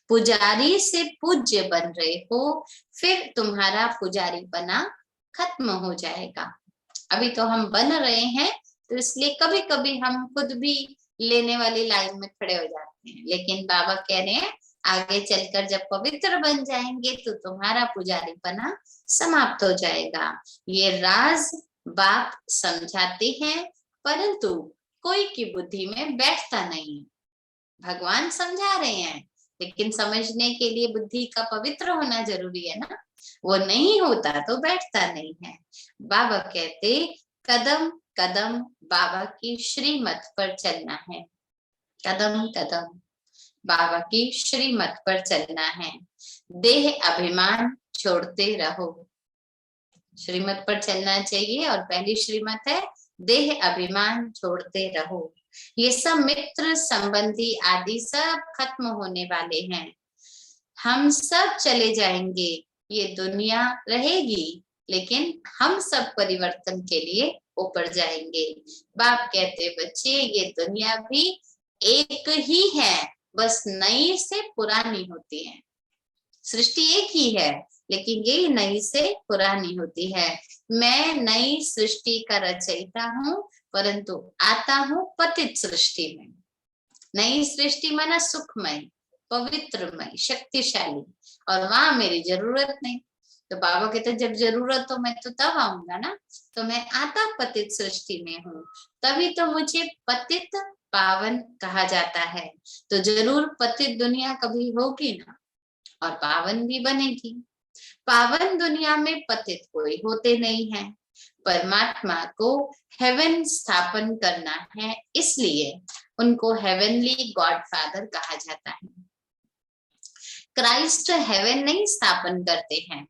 पुजारी से पूज्य बन रहे हो, फिर तुम्हारा पुजारी बना खत्म हो जाएगा। अभी तो हम बन रहे हैं, तो इसलिए कभी कभी हम खुद भी लेने वाली लाइन में खड़े हो जाते हैं। लेकिन बाबा कह रहे हैं आगे चलकर जब पवित्र बन जाएंगे तो तुम्हारा पुजारी बना समाप्त हो जाएगा। ये राज बाप समझाते हैं, परंतु कोई की बुद्धि में बैठता नहीं है। भगवान समझा रहे हैं, लेकिन समझने के लिए बुद्धि का पवित्र होना जरूरी है ना। वो नहीं होता तो बैठता नहीं है। बाबा कहते कदम कदम बाबा की श्रीमत पर चलना है। कदम कदम बाबा की श्रीमत पर चलना है। देह अभिमान छोड़ते रहो। श्रीमत पर चलना चाहिए, और पहली श्रीमत है देह अभिमान छोड़ते रहो। ये सब मित्र संबंधी आदि सब खत्म होने वाले हैं। हम सब चले जाएंगे, ये दुनिया रहेगी, लेकिन हम सब परिवर्तन के लिए ऊपर जाएंगे। बाप कहते बच्चे ये दुनिया भी एक ही है, बस नई से पुरानी होती है। सृष्टि एक ही है, लेकिन ये नई से पुरानी होती है। मैं नई सृष्टि का रचयिता हूँ, परंतु आता हूँ पतित सृष्टि में। नई सृष्टि माना सुखमय, पवित्रमय, शक्तिशाली, और वहां मेरी जरूरत नहीं। तो बाबा कहते जब जरूरत हो मैं तो तब आऊंगा ना। तो मैं आता पतित सृष्टि में हूँ, तभी तो मुझे पतित पावन कहा जाता है। तो जरूर पतित दुनिया कभी होगी ना, और पावन भी बनेगी। पावन दुनिया में पतित कोई होते नहीं है। परमात्मा को हेवन स्थापन करना है, इसलिए उनको हेवनली गॉडफादर कहा जाता है। क्राइस्ट हेवन नहीं स्थापन करते हैं।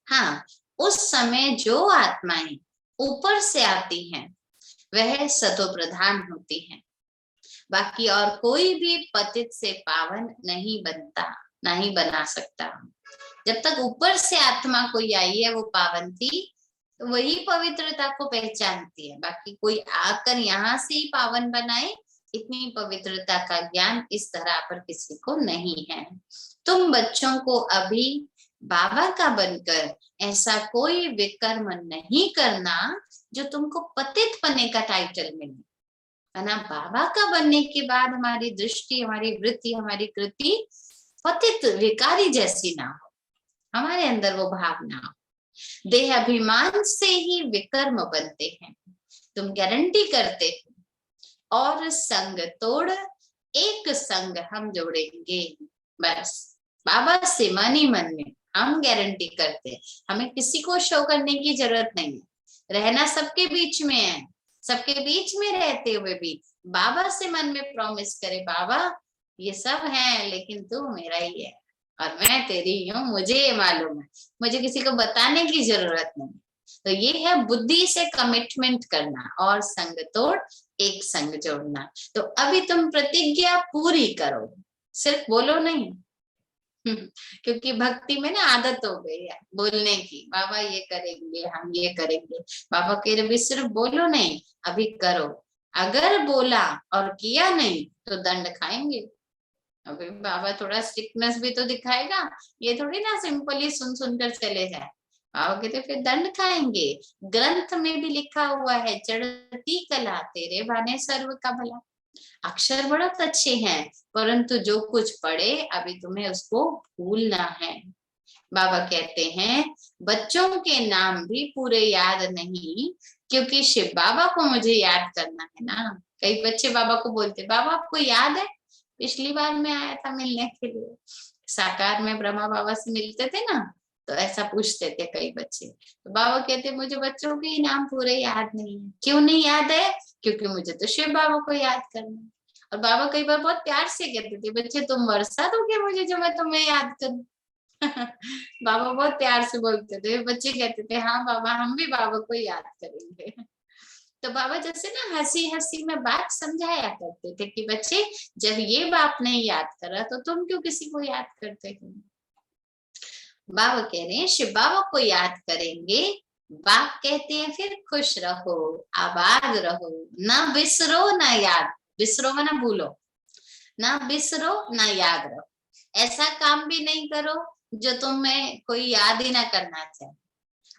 हाँ, उस समय जो आत्माएं ऊपर से आती हैं वह सतो प्रधान होती हैं। बाकी और कोई भी पतित से पावन नहीं बनता, नहीं बना सकता। जब तक ऊपर से आत्मा कोई आई है वो पावन थी, तो वही पवित्रता को पहचानती है। बाकी कोई आकर यहाँ से ही पावन बनाए, इतनी पवित्रता का ज्ञान इस धरा पर किसी को नहीं है। तुम बच्चों को अभी बाबा का बनकर ऐसा कोई विकर्म नहीं करना जो तुमको पतित पने का टाइटल मिले। है ना। बाबा का बनने के बाद हमारी दृष्टि, हमारी वृत्ति, हमारी कृति पतित विकारी जैसी ना हो, हमारे अंदर वो भावना हो। देह अभिमान से ही विकर्म बनते हैं, तुम गारंटी करते हो। और संग तोड़ एक संग हम जोड़ेंगे, बस बाबा से मन ही मन में हम गारंटी करते हैं। हमें किसी को शो करने की जरूरत नहीं है, रहना सबके बीच में है। सबके बीच में रहते हुए भी बाबा से मन में प्रॉमिस करे, बाबा ये सब है लेकिन तू मेरा ही है और मैं तेरी ही हूँ, मुझे ये मालूम है, मुझे किसी को बताने की जरूरत नहीं। तो ये है बुद्धि से कमिटमेंट करना और संग तोड़ एक संग जोड़ना। तो अभी तुम प्रतिज्ञा पूरी करो, सिर्फ बोलो नहीं। क्योंकि भक्ति में ना आदत हो गई है बोलने की, बाबा ये करेंगे, हम ये करेंगे। बाबा कह रहे भी सिर्फ बोलो नहीं, अभी करो। अगर बोला और किया नहीं तो दंड खाएंगे। अभी बाबा थोड़ा स्ट्रिक्टनेस भी तो दिखाएगा, ये थोड़ी ना सिंपली सुन सुनकर चले जाए। बाबा कहते फिर दंड खाएंगे। ग्रंथ में भी लिखा हुआ है, चढ़ती कला तेरे भाने सर्व का भला। अक्षर बहुत अच्छे हैं, परंतु जो कुछ पढ़े अभी तुम्हें उसको भूलना है। बाबा कहते हैं बच्चों के नाम भी पूरे याद नहीं, क्योंकि शिव बाबा को मुझे याद करना है ना। कई बच्चे बाबा को बोलते, बाबा आपको याद है पिछली बार मैं आया था मिलने के लिए, साकार में ब्रह्मा बाबा से मिलते थे ना, तो ऐसा पूछते थे कई बच्चे। तो बाबा कहते मुझे बच्चों के नाम पूरे याद नहीं है। क्यों नहीं याद है? क्योंकि मुझे तो शिव बाबा को याद करना है। और बाबा कई बार बहुत प्यार से कहते थे, बच्चे तुम वर्षा दोगे मुझे जो मैं तुम्हें याद करूं। बाबा बहुत प्यार से बोलते थे, बच्चे कहते थे हाँ बाबा हम भी बाबा को याद करेंगे। तो बाबा जैसे ना हंसी हंसी में बात समझाया करते थे कि बच्चे जब ये बाप नहीं याद करा तो तुम क्यों किसी को याद करते हो। बाबा कह रहे हैं शिव बाबा को याद करेंगे। बाप कहते हैं फिर खुश रहो, आबाद रहो, ना बिसरो ना याद। बिसरो ना भूलो, ना बिसरो ना याद रहो। ऐसा काम भी नहीं करो जो तुम्हें कोई याद ही ना करना चाहे,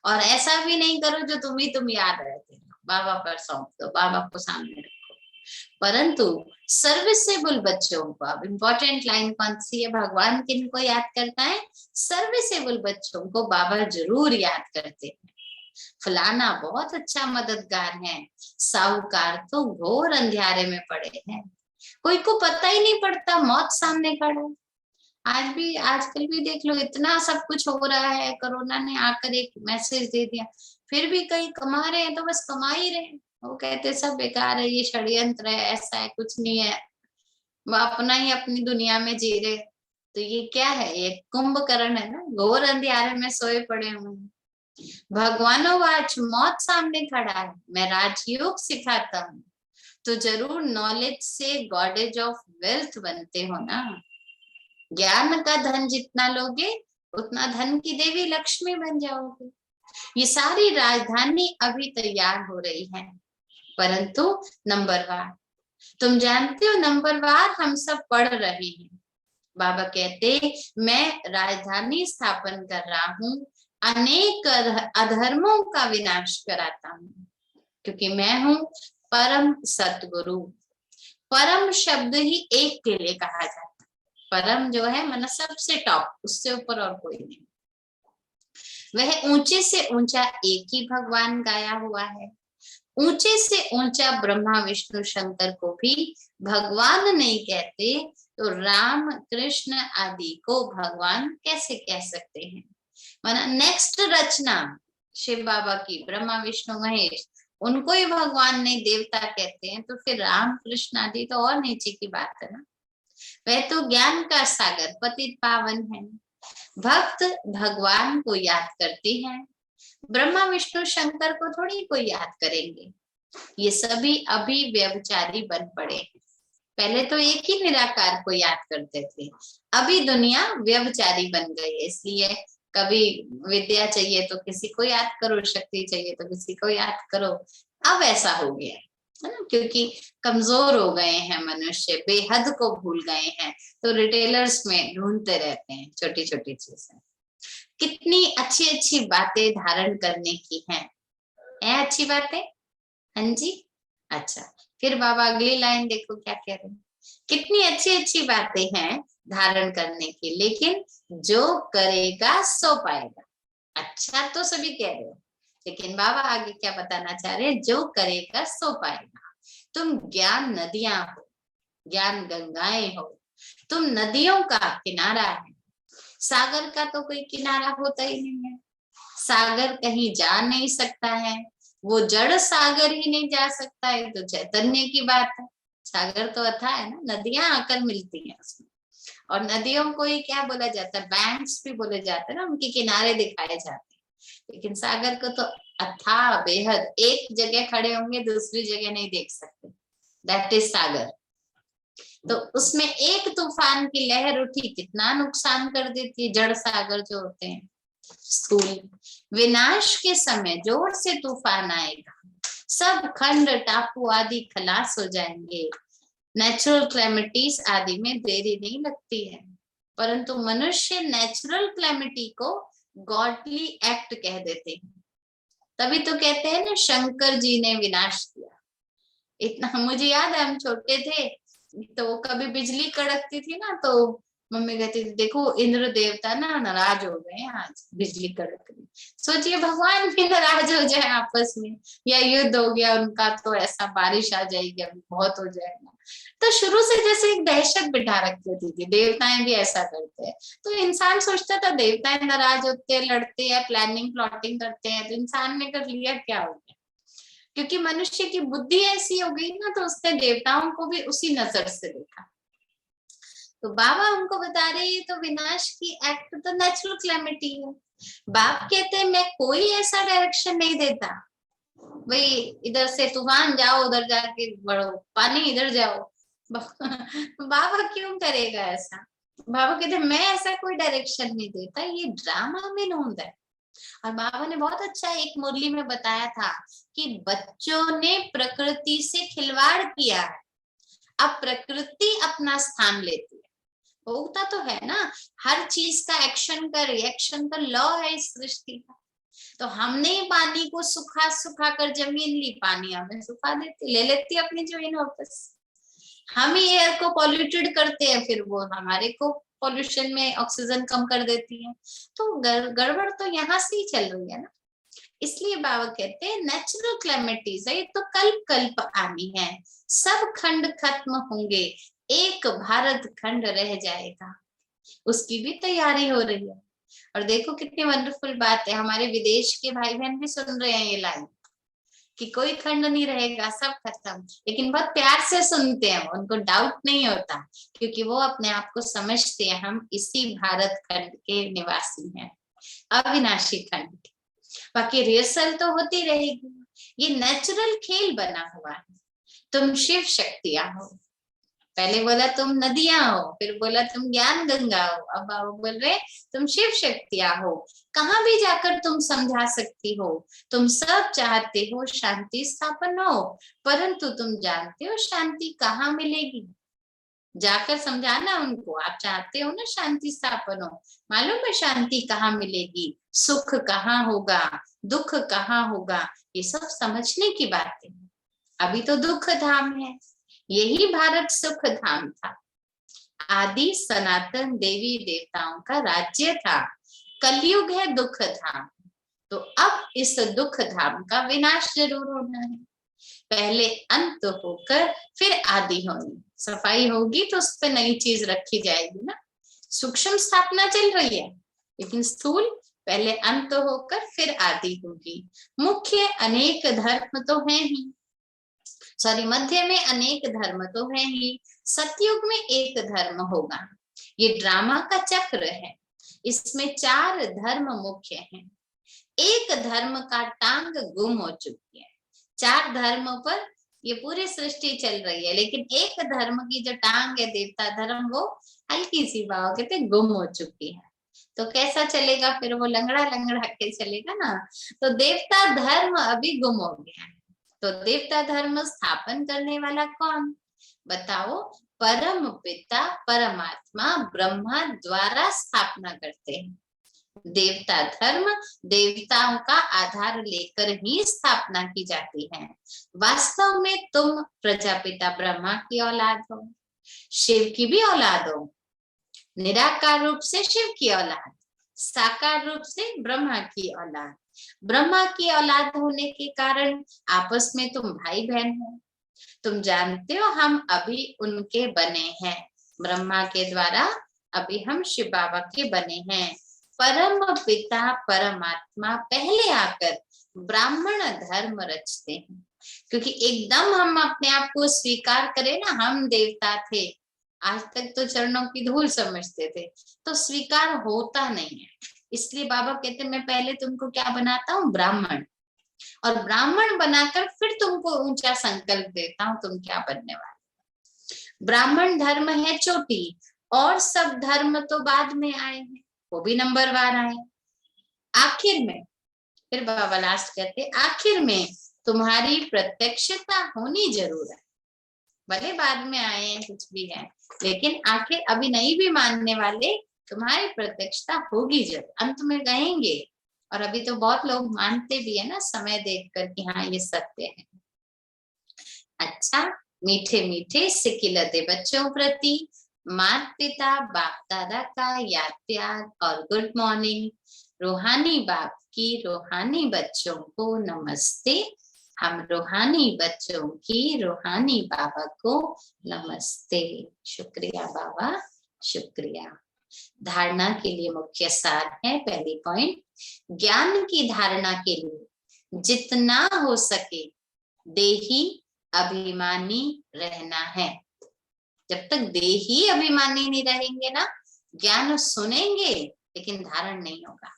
और ऐसा भी नहीं करो जो तुम याद रहते हो। बाबा पर सौंप दो, बाबा को सामने रखो। परंतु सर्विसेबल बच्चों को, अब इम्पोर्टेंट लाइन कौन सी है, भगवान किन को याद करता है? सर्विसेबल बच्चों को बाबा जरूर याद करते हैं। फलाना बहुत अच्छा मददगार है, साहूकार तो घोर अंधियारे में पड़े हैं, कोई को पता ही नहीं पड़ता, मौत सामने खड़ा है। आज भी आजकल भी देख लो, इतना सब कुछ हो रहा है, कोरोना ने आकर एक मैसेज दे दिया, फिर भी कई कमा रहे हैं तो बस कमा ही रहे हैं। वो कहते सब बेकार है, ये षड्यंत्र है, ऐसा है, कुछ नहीं है, वो अपना ही अपनी दुनिया में जी रहे। तो ये क्या है? ये कुंभकर्ण है ना, घोर अंधियारे में सोए पड़े हुए। भगवानोवाच मौत सामने खड़ा है, मैं राजयोग सिखाता हूँ, तो जरूर नॉलेज से गॉडेज ऑफ वेल्थ बनते हो ना। ज्ञान का धन जितना लोगे उतना धन की देवी लक्ष्मी बन जाओगे। ये सारी राजधानी अभी तैयार हो रही है, परंतु नंबरवार, तुम जानते हो नंबरवार हम सब पढ़ रहे हैं। बाबा कहते मैं राजधानी स्थापन कर रहा हूँ, अनेक अधर्मों का विनाश कराता हूँ, क्योंकि मैं हूँ परम सतगुरु। परम शब्द ही एक के लिए कहा जाता है। परम जो है मन सबसे टॉप, उससे ऊपर और कोई नहीं। वह ऊंचे से ऊंचा एक ही भगवान गाया हुआ है। ऊंचे से ऊंचा ब्रह्मा विष्णु शंकर को भी भगवान नहीं कहते, तो राम कृष्ण आदि को भगवान कैसे कह सकते हैं? माना नेक्स्ट रचना शिव बाबा की, ब्रह्मा विष्णु महेश, उनको ही भगवान नहीं देवता कहते हैं, तो फिर राम कृष्ण आदि तो और नीचे की बात है ना। वह तो ज्ञान का सागर पतित पावन है। भक्त भगवान को याद करते हैं, ब्रह्मा विष्णु शंकर को थोड़ी कोई याद करेंगे। ये सभी अभी व्यभिचारी बन पड़े हैं। पहले तो एक ही निराकार को याद करते थे, अभी दुनिया व्यभिचारी बन गई है। इसलिए कभी विद्या चाहिए तो किसी को याद करो, शक्ति चाहिए तो किसी को याद करो। अब ऐसा हो गया है ना, क्योंकि कमजोर हो गए हैं मनुष्य, बेहद को भूल गए हैं, तो रिटेलर्स में ढूंढते रहते हैं छोटी छोटी चीजें। कितनी अच्छी अच्छी बातें धारण करने की हैं, है अच्छी बातें। हाँ जी, अच्छा, फिर बाबा अगली लाइन देखो क्या कह रहे हैं। कितनी अच्छी अच्छी बातें हैं धारण करने की, लेकिन जो करेगा सो पाएगा। अच्छा तो सभी कह रहे हो, लेकिन बाबा आगे क्या बताना चाह रहे हैं, जो करेगा सो पाएगा। तुम ज्ञान नदियां हो, ज्ञान गंगाएं हो, तुम नदियों का किनारा है। सागर का तो कोई किनारा होता ही नहीं है, सागर कहीं जा नहीं सकता है, वो जड़ सागर ही नहीं जा सकता है, तो चैतन्य की बात है। सागर तो अथाह है ना, नदियां आकर मिलती हैं उसमें। और नदियों को ही क्या बोला जाता है, बैंक्स भी बोले जाते हैं ना, उनके किनारे दिखाए जाते हैं। लेकिन सागर को तो अथाह बेहद, एक जगह खड़े होंगे दूसरी जगह नहीं देख सकते, दैट इज सागर। तो उसमें एक तूफान की लहर उठी कितना नुकसान कर देती है, जड़ सागर जो होते हैं स्थूल। विनाश के समय जोर से तूफान आएगा, सब खंड टापू आदि खलास हो जाएंगे। नेचुरल क्लैमिटीज आदि में देरी नहीं लगती है, परंतु मनुष्य नेचुरल क्लैमिटी को गॉडली एक्ट कह देते हैं। तभी तो कहते हैं ना, शंकर जी ने विनाश किया। इतना मुझे याद है, हम छोटे थे तो कभी बिजली कड़कती थी ना, तो मम्मी कहती थी देखो इंद्र देवता ना नाराज हो गए आज बिजली कड़क रही। सोचिए भगवान भी नाराज हो जाए आपस में, या युद्ध हो गया उनका तो ऐसा बारिश आ जाएगी, अभी बहुत हो जाएगा। तो शुरू से जैसे एक दहशत बिठा रखी होती थी, देवताएं भी ऐसा करते हैं। तो इंसान सोचता था देवताएं नाराज होते हैं, लड़ते हैं, प्लानिंग प्लॉटिंग करते हैं, तो इंसान ने कर लिया क्या हो गया। क्योंकि मनुष्य की बुद्धि ऐसी हो गई ना, तो उसने देवताओं को भी उसी नजर से देखा। तो बाबा हमको बता रहे हैं, तो विनाश की एक्ट तो नेचुरल क्लैमिटी है। बाप कहते हैं मैं कोई ऐसा डायरेक्शन नहीं देता, भाई इधर से तूफान जाओ, उधर जाके बढ़ो, पानी इधर जाओ। बाबा क्यों करेगा ऐसा। बाबा कहते मैं ऐसा कोई डायरेक्शन नहीं देता, ये ड्रामा में नोंद है। और बाबा ने बहुत अच्छा एक मुरली में बताया था कि बच्चों ने प्रकृति से खिलवाड़ किया है, अब प्रकृति अपना स्थान लेती है। होता तो है ना, हर चीज का एक्शन का रिएक्शन का लॉ है इस सृष्टि का। तो हमने पानी को सुखा सुखा कर जमीन ली, पानी हमें सुखा देती, ले लेती अपनी जमीन वापस। हम ही एयर को पॉल्यूटेड करते हैं, फिर वो हमारे को पॉल्यूशन में ऑक्सीजन कम कर देती है। तो गड़बड़ तो यहाँ से ही चल रही है ना। इसलिए बाबा कहते हैं नेचुरल क्लैमिटीज है, ये तो कल्प कल्प आनी है, सब खंड खत्म होंगे, एक भारत खंड रह जाएगा, उसकी भी तैयारी हो रही है। और देखो कितनी वंडरफुल बात है, हमारे विदेश के भाई बहन भी सुन रहे हैं ये लाइन कि कोई खंड नहीं रहेगा, सब खत्म। लेकिन बहुत प्यार से सुनते हैं, उनको डाउट नहीं होता, क्योंकि वो अपने आप को समझते हैं हम इसी भारत खंड के निवासी हैं, अविनाशी खंड। बाकी रिहर्सल तो होती रहेगी, ये नेचुरल खेल बना हुआ है। तुम शिव शक्तियां हो, पहले बोला तुम नदियां हो, फिर बोला तुम ज्ञान गंगा हो, अब बाबा बोल रहे तुम शिव शक्तियां हो। कहाँ भी जाकर तुम समझा सकती हो, तुम सब चाहते हो शांति स्थापन हो, परंतु तुम जानते हो शांति कहाँ मिलेगी। जाकर समझाना उनको, आप चाहते हो ना शांति स्थापन हो, मालूम है शांति कहाँ मिलेगी, सुख कहाँ होगा, दुख कहाँ होगा, ये सब समझने की बातें। अभी तो दुख धाम है, यही भारत सुख धाम था, आदि सनातन देवी देवताओं का राज्य था। कलयुग है दुख धाम, तो अब इस दुख धाम का विनाश जरूर होना है। पहले अंत होकर फिर आदि होनी, सफाई होगी तो उस पर नई चीज रखी जाएगी ना। सूक्ष्म स्थापना चल रही है, लेकिन स्थूल पहले अंत होकर फिर आदि होगी। मुख्य अनेक धर्म तो है ही, सॉरी मध्य में अनेक धर्म तो है ही, सतयुग में एक धर्म होगा। ये ड्रामा का चक्र है, इसमें 4 धर्म मुख्य हैं। एक धर्म का टांग गुम हो चुकी है, 4 धर्मों पर ये पूरी सृष्टि चल रही है, लेकिन एक धर्म की जो टांग है देवता धर्म, वो हल्की सी बाबा कहते गुम हो चुकी है। तो कैसा चलेगा फिर, वो लंगड़ा लंगड़ा के चलेगा ना। तो देवता धर्म अभी गुम हो गया है, तो देवता धर्म स्थापन करने वाला कौन बताओ, परम पिता परमात्मा ब्रह्मा द्वारा स्थापना करते हैं। देवता धर्म देवताओं का आधार लेकर ही स्थापना की जाती है। वास्तव में तुम प्रजापिता ब्रह्मा की औलाद हो, शिव की भी औलाद हो। निराकार रूप से शिव की औलाद, साकार रूप से ब्रह्मा की औलाद। ब्रह्मा की औलाद होने के कारण आपस में तुम भाई बहन हो। तुम जानते हो हम अभी उनके बने हैं, ब्रह्मा के द्वारा अभी हम शिव बाबा के बने हैं। परम पिता परमात्मा पहले आकर ब्राह्मण धर्म रचते हैं, क्योंकि एकदम हम अपने आप को स्वीकार करें ना, हम देवता थे, आज तक तो चरणों की धूल समझते थे, तो स्वीकार होता नहीं है। इसलिए बाबा कहते मैं पहले तुमको क्या बनाता हूँ, ब्राह्मण, और ब्राह्मण बनाकर फिर तुमको ऊंचा संकल्प देता हूँ तुम क्या बनने वाले। ब्राह्मण धर्म है चोटी, और सब धर्म तो बाद में आए हैं, वो भी नंबरवार आए। आखिर में फिर बाबा लास्ट कहते आखिर में तुम्हारी प्रत्यक्षता होनी जरूर है, भले बाद में आए हैं कुछ भी है, लेकिन आखिर अभी नहीं भी मानने वाले तुम्हारी प्रत्यक्षता होगी जरूर, अंत में गएंगे। और अभी तो बहुत लोग मानते भी है ना, समय देखकर कि हाँ ये सत्य है। अच्छा, मीठे मीठे सिकिलते बच्चों प्रति माता पिता बाप दादा का याद प्यार और गुड मॉर्निंग। रूहानी बाप की रूहानी बच्चों को नमस्ते। हम रूहानी बच्चों की रूहानी बाबा को नमस्ते। शुक्रिया बाबा, शुक्रिया। धारणा के लिए मुख्य सार है, पहली पॉइंट, ज्ञान की धारणा के लिए जितना हो सके देही अभिमानी रहना है। जब तक देही अभिमानी नहीं रहेंगे ना, ज्ञान सुनेंगे लेकिन धारण नहीं होगा।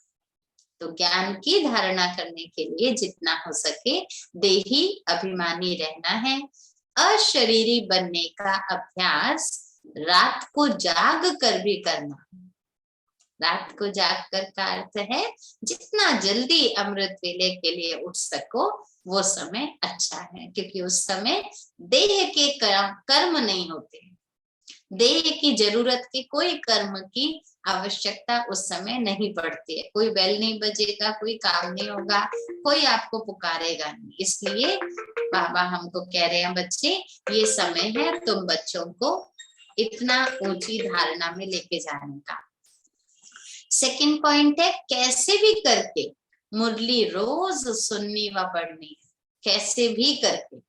तो ज्ञान की धारणा करने के लिए जितना हो सके देही अभिमानी रहना है। अशरीरी बनने का अभ्यास रात को जाग कर भी करना। रात को जाग कर का अर्थ है जितना जल्दी अमृत वेले के लिए उठ सको वो समय अच्छा है, क्योंकि उस समय देह के कर्म नहीं होते, देह की जरूरत के कोई कर्म की आवश्यकता उस समय नहीं पड़ती है। कोई बेल नहीं बजेगा, कोई काम नहीं होगा, कोई आपको पुकारेगा नहीं। इसलिए बाबा हमको कह रहे हैं बच्चे ये समय है तुम बच्चों को इतना ऊंची धारणा में लेके जाने का। सेकंड पॉइंट है कैसे भी करके मुरली रोज सुननी व पढ़नी है, कैसे भी करके।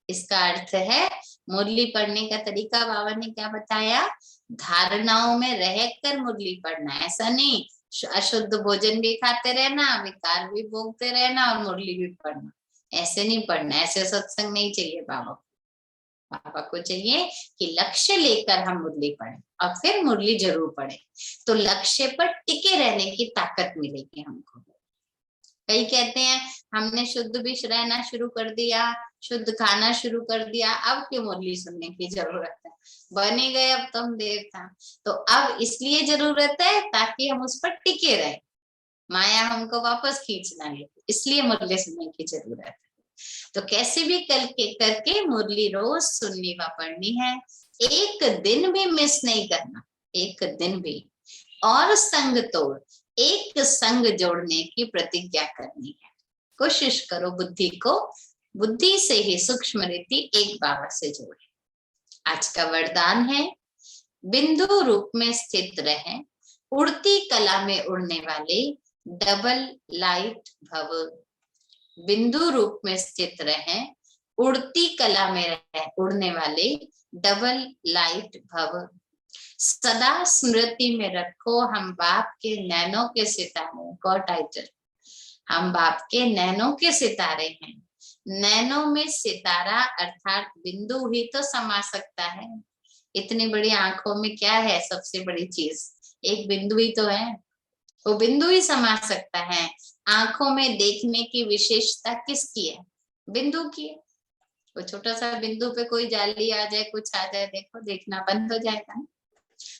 इसका अर्थ है मुरली पढ़ने का तरीका बाबा ने क्या बताया, धारणाओं में रहकर मुरली पढ़ना। ऐसा नहीं अशुद्ध भोजन भी खाते रहना, विकार भी भोगते रहना और मुरली भी पढ़ना, ऐसे नहीं पढ़ना। ऐसे सत्संग नहीं चाहिए बाबा को। बाबा को चाहिए कि लक्ष्य लेकर हम मुरली पढ़ें और फिर मुरली जरूर पढ़ें, तो लक्ष्य पर टिके रहने की ताकत मिलेगी हमको। कई कहते हैं हमने शुद्ध भी रहना शुरू कर दिया, शुद्ध खाना शुरू कर दिया, अब क्यों मुरली सुनने की जरूरत है, बन ही गए अब तो हम देवता। तो अब इसलिए जरूरत है ताकि हम उस पर टिके रहे, माया हमको वापस खींच ना ले, इसलिए मुरली सुनने की जरूरत है। तो कैसे भी करके मुरली रोज सुननी व पढ़नी है, एक दिन भी मिस नहीं करना, एक दिन भी। और संग तोड़ एक संग जोड़ने की प्रतिज्ञा करनी है। कोशिश करो बुद्धि को बुद्धि से ही सूक्ष्म रीति एक बाबा से जोड़े। आज का वरदान है बिंदु रूप में स्थित रहे, उड़ती कला में उड़ने वाले डबल लाइट भव। बिंदु रूप में स्थित रहे, उड़ती कला में रहे उड़ने वाले डबल लाइट भव। सदा स्मृति में रखो हम बाप के नैनों के सितारे, गॉड टाइटल, हम बाप के नैनों के सितारे हैं। नैनों में सितारा अर्थात बिंदु ही तो समा सकता है। इतनी बड़ी आंखों में क्या है सबसे बड़ी चीज, एक बिंदु ही तो है, वो बिंदु ही समा सकता है। आंखों में देखने की विशेषता किसकी है, बिंदु की है। वो छोटा सा बिंदु पे कोई जाली आ जाए, कुछ आ जाए, देखो देखना बंद हो जाएगा ना।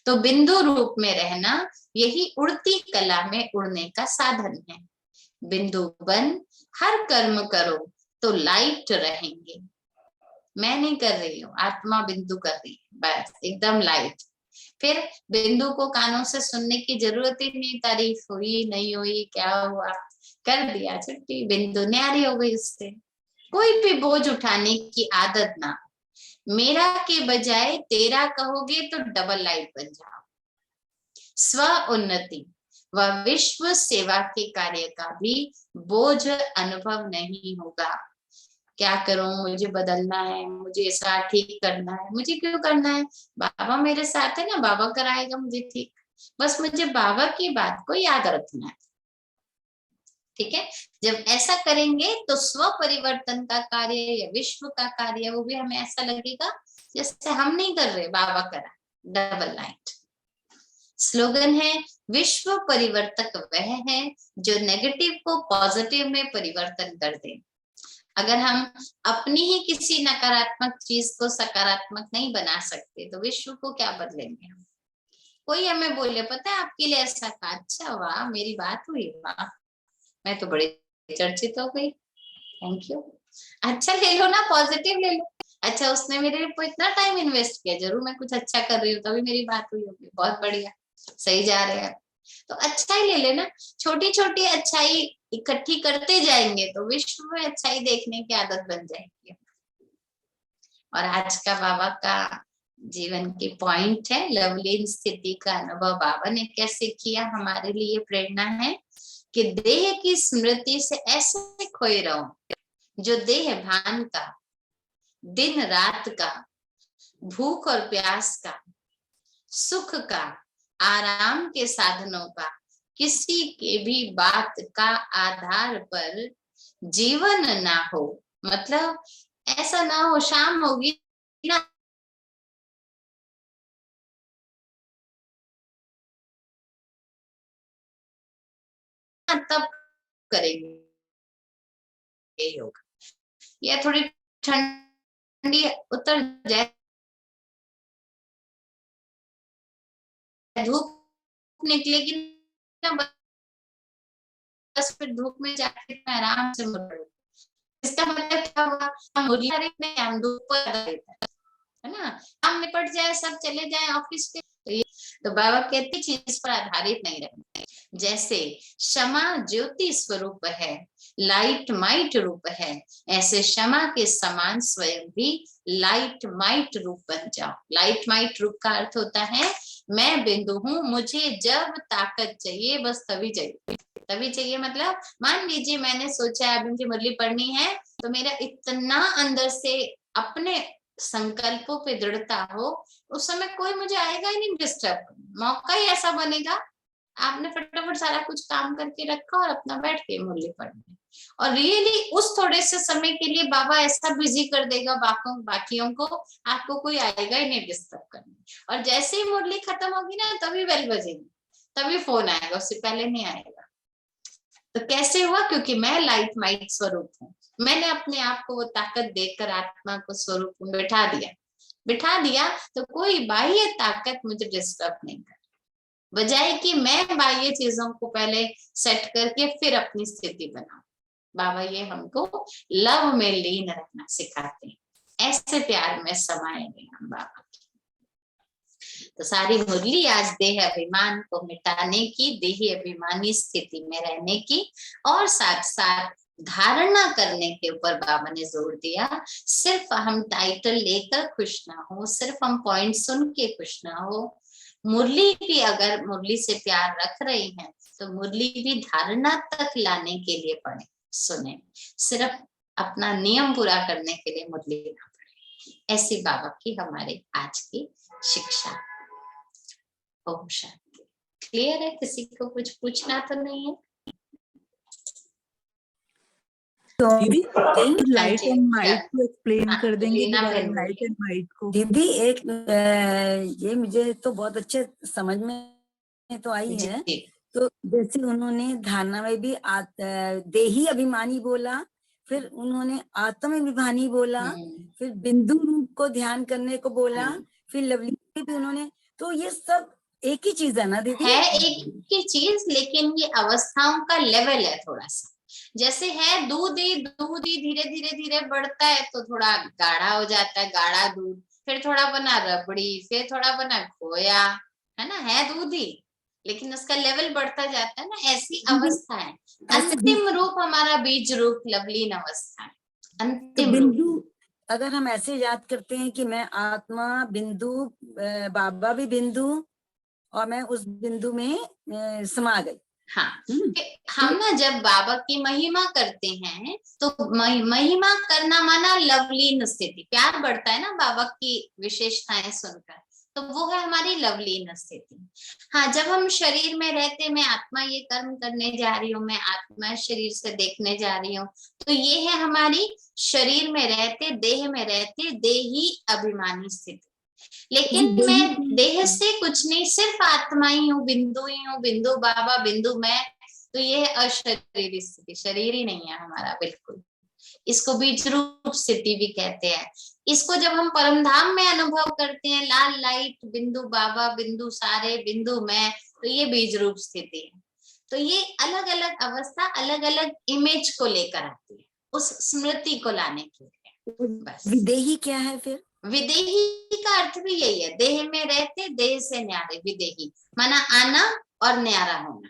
तो बिंदु रूप में रहना यही उड़ती कला में उड़ने का साधन है। बिंदु बन हर कर्म करो तो लाइट रहेंगे। मैं नहीं कर रही हूँ, आत्मा बिंदु कर रही है, बस एकदम लाइट। फिर बिंदु को कानों से सुनने की जरूरत ही नहीं, तारीफ हुई नहीं हुई क्या हुआ, कर दिया छुट्टी, बिंदु न्यारी हो गई उससे। कोई भी बोझ उठाने की आदत ना, मेरा के बजाय तेरा कहोगे तो डबल लाइट बन जाओ। स्व उन्नति व विश्व सेवा के कार्य का भी बोझ अनुभव नहीं होगा। क्या करूं, मुझे बदलना है, मुझे ऐसा ठीक करना है, मुझे क्यों करना है, बाबा मेरे साथ है ना, बाबा कराएगा मुझे ठीक, बस मुझे बाबा की बात को याद रखना है। ठीक है, जब ऐसा करेंगे तो स्व परिवर्तन का कार्य या विश्व का कार्य वो भी हमें ऐसा लगेगा जैसे हम नहीं कर रहे, बाबा करा। डबल लाइट स्लोगन है, विश्व परिवर्तक वह है जो नेगेटिव को पॉजिटिव में परिवर्तन कर दे। अगर हम अपनी ही किसी नकारात्मक चीज को सकारात्मक नहीं बना सकते तो विश्व को क्या बदलेंगे हम। कोई हमें बोले पता है आपके लिए ऐसा कहा, अच्छा वाह मेरी बात हुई, वाह मैं तो बड़ी चर्चित हो गई, थैंक यू। अच्छा ले लो ना, पॉजिटिव ले लो। अच्छा उसने मेरे लिए इतना टाइम इन्वेस्ट किया, जरूर मैं कुछ अच्छा कर रही हूँ तभी मेरी बात हुई होगी, बहुत बढ़िया, सही जा रहे हैं। तो अच्छा ही ले लेना, छोटी छोटी अच्छाई इकट्ठी करते जाएंगे तो विश्व में अच्छाई देखने की आदत बन जाएगी। और आज का बाबा का जीवन की पॉइंट है, लवलीन स्थिति का अनुभव बाबा ने कैसे किया, हमारे लिए प्रेरणा है कि देह की स्मृति से ऐसे खोए रहो जो देह भान का, दिन रात का, भूख और प्यास का, सुख का, आराम के साधनों का, किसी के भी बात का आधार पर जीवन ना हो। मतलब ऐसा ना हो शाम होगी ना तब करेंगे योग, या थोड़ी ठंडी उतर जाए, धूप निकलेगी ना, बस फिर धूप में जाके मैं आराम से मुड़, इसका मतलब क्या हुआ, हम नहीं, हम धूप पर है ना, काम निपट जाए, सब चले जाए ऑफिस पे, तो बाबा कहते चीज पर आधारित नहीं रहना। जैसे क्षमा ज्योति स्वरूप है, लाइट माइट रूप है, ऐसे क्षमा के समान स्वयं भी लाइट माइट रूप बन जाओ। लाइट माइट रूप का अर्थ होता है मैं बिंदु हूं, मुझे जब ताकत चाहिए बस तभी चाहिए, तभी चाहिए। मतलब मान लीजिए मैंने सोचा अभी मुझे मुरली पढ़नी है, तो मेरा इतना अंदर से अपने संकल्पों पे दृढ़ता हो, उस समय कोई मुझे आएगा ही नहीं डिस्टर्ब, मौका ही ऐसा बनेगा, आपने फटाफट सारा कुछ काम करके रखा और अपना बैठ के मुरली पढ़ने, और रियली उस थोड़े से समय के लिए बाबा ऐसा बिजी कर देगा बाकियों को, आपको कोई आएगा ही नहीं डिस्टर्ब करने। और जैसे ही मुरली खत्म होगी ना तभी बेल बजेगी, तभी फोन आएगा, उससे पहले नहीं आएगा। तो कैसे हुआ, क्योंकि मैं लाइट माइट स्वरूप हूँ, मैंने अपने आप को वो ताकत देकर आत्मा को स्वरूप में बिठा दिया, तो कोई बाह्य ताकत मुझे डिस्टर्ब नहीं कर, बजाय कि मैं बाह्य चीजों को पहले सेट करके फिर अपनी स्थिति बनाऊं। बाबा ये हमको लव में लीन रहना सिखाते हैं, ऐसे प्यार में समाएंगे हम बाबा। तो सारी मुरली आज देह अभिमान को मिटाने की, देही अभिमानी स्थिति में रहने की, और साथ साथ धारणा करने के ऊपर बाबा ने जोर दिया। सिर्फ हम टाइटल लेकर खुश ना हो, सिर्फ हम पॉइंट सुन के खुश ना हो, मुरली भी अगर मुरली से प्यार रख रही हैं तो मुरली भी धारणा तक लाने के लिए पढ़े सुने, सिर्फ अपना नियम पूरा करने के लिए मुरली ना पढ़े। ऐसी बाबा की हमारे आज की शिक्षा। ओम शांति। क्लियर है, किसी को कुछ पूछना तो नहीं है?
दीदी
लाइट एंड माइट को एक्सप्लेन कर देंगे
रीना
दोबारा,
बहन
लाइट एंड माइट को।
दीदी एक ये मुझे तो बहुत अच्छे समझ में तो आई है। तो जैसे उन्होंने धारणा में भी देही अभिमानी बोला, फिर उन्होंने आत्म अभिमानी बोला, फिर बिंदु रूप को ध्यान करने को बोला, फिर लवली भी उन्होंने, तो ये सब एक ही चीज है ना दीदी?
है एक ही चीज, लेकिन ये अवस्थाओं का लेवल है थोड़ा सा। जैसे है दूध ही धीरे धीरे धीरे बढ़ता है तो थोड़ा गाढ़ा हो जाता है, गाढ़ा दूध, फिर थोड़ा बना रबड़ी, फिर थोड़ा बना खोया, है ना, है दूध ही, लेकिन उसका लेवल बढ़ता जाता है ना, ऐसी अवस्था है। अंतिम रूप हमारा बीज रूप लवलीन अवस्था है,
तो
अंतिम रूप।
बिंदु अगर हम ऐसे याद करते हैं कि मैं आत्मा बिंदु, बाबा भी बिंदु, और मैं उस बिंदु में समा गई।
हाँ, हम ना जब बाबा की महिमा करते हैं तो महिमा करना माना लवलीन स्थिति, प्यार बढ़ता है ना बाबा की विशेषताएं सुनकर, तो वो है हमारी लवलीन स्थिति। हाँ, जब हम शरीर में रहते, मैं आत्मा ये कर्म करने जा रही हूँ, मैं आत्मा शरीर से देखने जा रही हूँ, तो ये है हमारी शरीर में रहते, देह में रहते देही अभिमानी स्थिति। लेकिन मैं देह से कुछ नहीं, सिर्फ आत्मा ही हूँ, बिंदु ही हूँ, बिंदु बाबा, बिंदु मैं, तो ये है अशरीरी स्थिति, शरीर ही नहीं है हमारा बिल्कुल। इसको बीज रूप स्थिति भी कहते हैं। इसको जब हम परमधाम में अनुभव करते हैं, लाल लाइट, बिंदु बाबा, बिंदु सारे, बिंदु मैं, तो ये बीज रूप स्थिति है। तो ये अलग अलग अवस्था अलग अलग इमेज को लेकर आती है, उस स्मृति को लाने के लिए। बस
विदेही क्या है फिर?
विदेही का अर्थ भी यही है, देह में रहते देह से न्यारे, विदेही माना आना और न्यारा होना।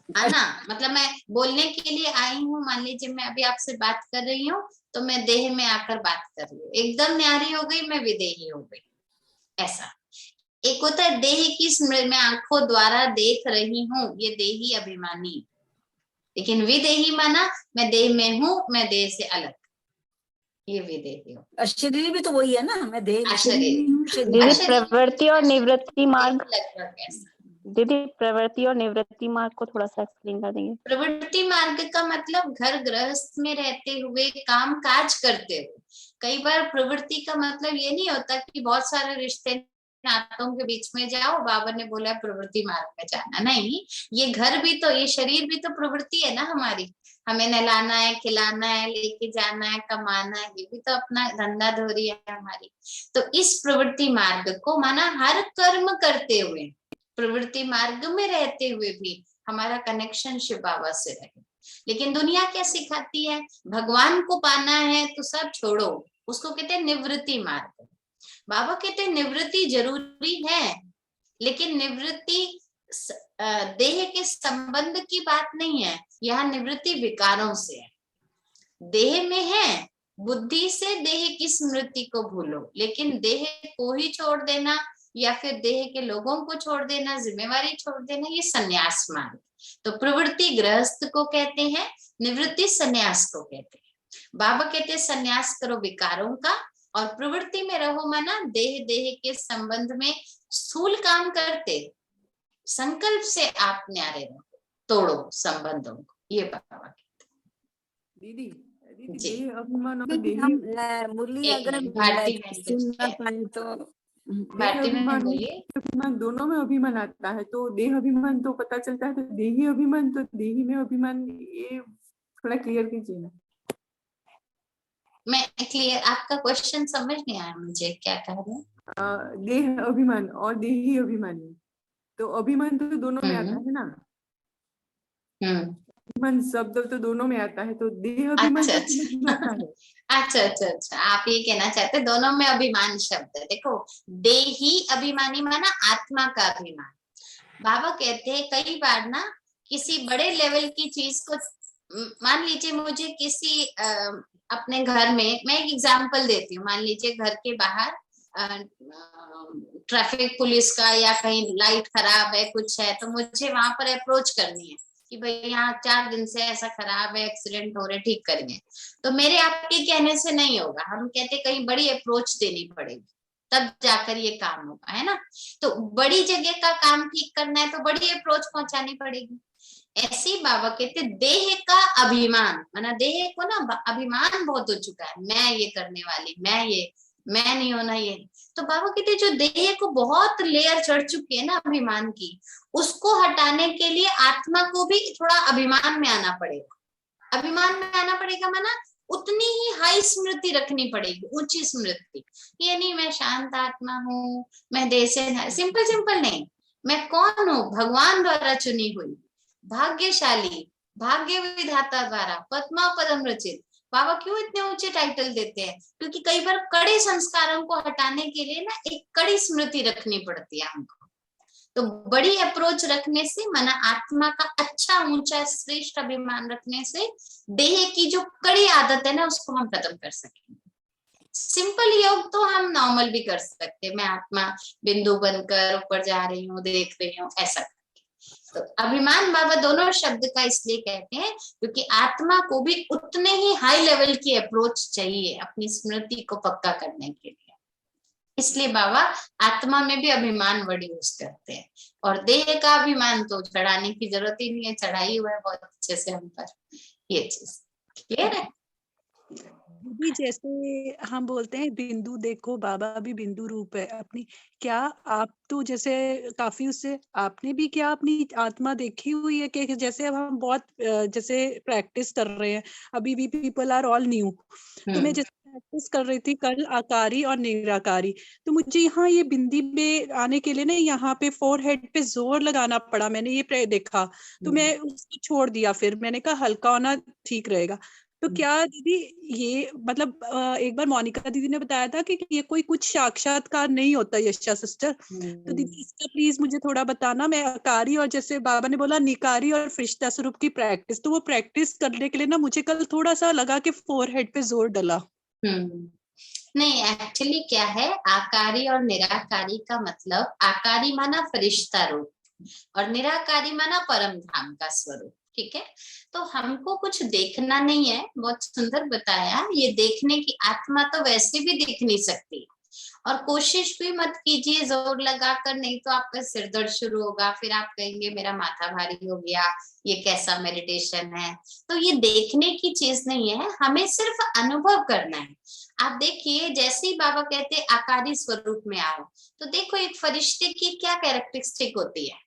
आना मतलब मैं बोलने के लिए आई हूँ, मान लीजिए मैं अभी आपसे बात कर रही हूँ तो मैं देह में आकर बात कर रही हूँ, एकदम न्यारी हो गई, मैं विदेही हो गई, ऐसा। एक होता है देह की स्मृति, मैं आंखों द्वारा देख रही हूँ, ये देही अभिमानी। लेकिन विदेही माना मैं देह में हूँ, मैं देह से अलग, ये विदेही हो।
अशरीरी भी तो वही है ना, मैं देह
अशरीरी।
दीदी प्रवृत्ति और निवृत्ति मार्ग,
लगभग ऐसा।
दीदी प्रवृत्ति और निवृत्ति मार्ग को थोड़ा सा एक्सप्लेन कर देंगे?
प्रवृत्ति मार्ग का मतलब घर गृहस्थ में रहते हुए, काम काज करते हुए। कई बार प्रवृत्ति का मतलब ये नहीं होता कि बहुत सारे रिश्ते नातों के बीच में जाओ, बाबा ने बोला प्रवृत्ति मार्ग में जाना, नहीं, ये घर भी तो, ये शरीर भी तो प्रवृत्ति है ना हमारी, हमें नहलाना है, खिलाना है, लेके जाना है, कमाना है, ये भी तो अपना धंधा धोरी है हमारी। तो इस प्रवृत्ति मार्ग को माना हर कर्म करते हुए, प्रवृत्ति मार्ग में रहते हुए भी हमारा कनेक्शन शिव बाबा से रहे। लेकिन दुनिया क्या सिखाती है, भगवान को पाना है तो सब छोड़ो, उसको कहते हैं निवृत्ति मार्ग। बाबा कहते हैं निवृत्ति जरूरी है, लेकिन निवृत्ति देह के संबंध की बात नहीं है, यहाँ निवृत्ति विकारों से है। देह में है, बुद्धि से देह की स्मृति को भूलो, लेकिन देह को ही छोड़ देना या फिर देह के लोगों को छोड़ देना, जिम्मेवारी छोड़ देना, ये संन्यास मार्ग। तो प्रवृत्ति गृहस्थ को कहते हैं, निवृत्ति संन्यास को कहते हैं। बाबा कहते हैं संन्यास करो विकारों का और प्रवृत्ति में रहो, माना देह के संबंध में स्थूल काम करते, संकल्प से आप न्यारे रहो, तोड़ो संबंधों को, ये बाबा कहते हैं।
दीदी
जी।
देह अभिमान और
हम
देही
मुरली
एक
अगर
मिनट, भारती बहन कुछ
सुन ना
कह-
पाए तो
भारती बहन बोलिए।
अभिमान दोनों में अभिमान आता है, तो देह अभिमान तो पता चलता है, तो देही अभिमान तो देही में अभिमान, ये थोड़ा क्लियर कीजिए ना।
मैं क्लियर, आपका क्वेश्चन समझ नहीं आया मुझे, क्या कह रहे हैं?
देह अभिमान और देही अभिमानी, तो अभिमान तो दोनों में आता है ना, अभिमान शब्द तो दोनों में आता है, तो देह अभिमान
अच्छा,
तो समझ में आता है।
अच्छा अच्छा अच्छा, आप ये कहना चाहते हैं दोनों में अभिमान शब्द है। देखो, देही अभिमानी माना आत्मा का अभिमान। बाबा कहते हैं कई बार ना किसी बड़े लेवल की चीज को, मान लीजिए मुझे किसी अपने घर में, मैं एक एग्जांपल देती हूँ, मान लीजिए घर के बाहर ट्रैफिक पुलिस का या कहीं लाइट खराब है, कुछ है, तो मुझे वहां पर अप्रोच करनी है कि भाई यहाँ 4 दिन से ऐसा खराब है, एक्सीडेंट हो रहे, ठीक करिए। तो मेरे आपके कहने से नहीं होगा, हम कहते कहीं बड़ी अप्रोच देनी पड़ेगी, तब जाकर ये काम होगा, है ना। तो बड़ी जगह का काम ठीक करना है तो बड़ी अप्रोच पहुंचानी पड़ेगी। ऐसे ही बाबा कहते देह का अभिमान, माना देह को ना अभिमान बहुत हो चुका है, मैं ये करने वाली, मैं नहीं होना ये। तो बाबा कहते जो देह को बहुत लेयर चढ़ चुकी है ना अभिमान की, उसको हटाने के लिए आत्मा को भी थोड़ा अभिमान में आना पड़ेगा। अभिमान में आना पड़ेगा माना उतनी ही हाई स्मृति रखनी पड़ेगी, ऊंची स्मृति। ये नहीं मैं शांत आत्मा हूँ, मैं देह से, सिंपल सिंपल नहीं, मैं कौन हूँ, भगवान द्वारा चुनी हुई, भाग्यशाली, भाग्य विधाता द्वारा पद्मा पदम रचित, बाबा क्यों इतने ऊंचे टाइटल देते हैं? क्योंकि कई बार कड़े संस्कारों को हटाने के लिए ना एक कड़ी स्मृति रखनी पड़ती है हमको। तो बड़ी अप्रोच रखने से, माना आत्मा का अच्छा ऊंचा श्रेष्ठ अभिमान रखने से देह की जो कड़ी आदत है ना उसको हम खत्म कर सकेंगे। सिंपल योग तो हम नॉर्मल भी कर सकते हैं, मैं आत्मा बिंदु बनकर ऊपर जा रही हूँ, देख रही हूँ, ऐसा। तो अभिमान बाबा दोनों शब्द का इसलिए कहते हैं क्योंकि आत्मा को भी उतने ही हाई लेवल की अप्रोच चाहिए अपनी स्मृति को पक्का करने के लिए। इसलिए बाबा आत्मा में भी अभिमान वर्ड यूज करते हैं, और देह का अभिमान तो चढ़ाने की जरूरत ही नहीं है, चढ़ाई हुआ है बहुत अच्छे से हम पर। ये चीज क्लियर है?
दीदी जैसे हम बोलते हैं बिंदु देखो, बाबा भी बिंदु रूप है अपनी। क्या आप तो जैसे काफी उससे आपने भी क्या अपनी आत्मा देखी हुई है कि जैसे अब हम बहुत जैसे प्रैक्टिस कर रहे हैं, अभी भी पीपल आर ऑल न्यू, तो मैं जैसे प्रैक्टिस कर रही थी कल आकारी और निराकारी, तो मुझे यहाँ ये बिंदी में आने के लिए ना यहाँ पे फोरहेड पे जोर लगाना पड़ा। मैंने ये देखा तो मैं उसको छोड़ दिया, फिर मैंने कहा हल्का होना ठीक रहेगा। तो क्या दीदी ये मतलब एक बार मोनिका दीदी ने बताया था कि ये कोई कुछ साक्षात्कार नहीं होता यशा सिस्टर, तो दीदी इसका प्लीज मुझे थोड़ा बताना। मैं आकारी और जैसे बाबा ने बोला निकारी और फरिश्ता स्वरूप की प्रैक्टिस, तो वो प्रैक्टिस करने के लिए ना मुझे कल थोड़ा सा लगा कि फोरहेड पे जोर डला।
नहीं, एक्चुअली क्या है, आकारी और निराकारी का मतलब, आकारी माना फरिश्ता रूप और निराकारी माना परम धाम का स्वरूप। ठीक है, तो हमको कुछ देखना नहीं है, बहुत सुंदर बताया। ये देखने की आत्मा तो वैसे भी देख नहीं सकती, और कोशिश भी मत कीजिए जोर लगाकर, नहीं तो आपका सिर दर्द शुरू होगा, फिर आप कहेंगे मेरा माथा भारी हो गया, ये कैसा मेडिटेशन है। तो ये देखने की चीज नहीं है, हमें सिर्फ अनुभव करना है। आप देखिए, जैसे ही बाबा कहते हैं आकारी स्वरूप में आओ, तो देखो एक फरिश्ते की क्या कैरेक्टरिस्टिक होती है।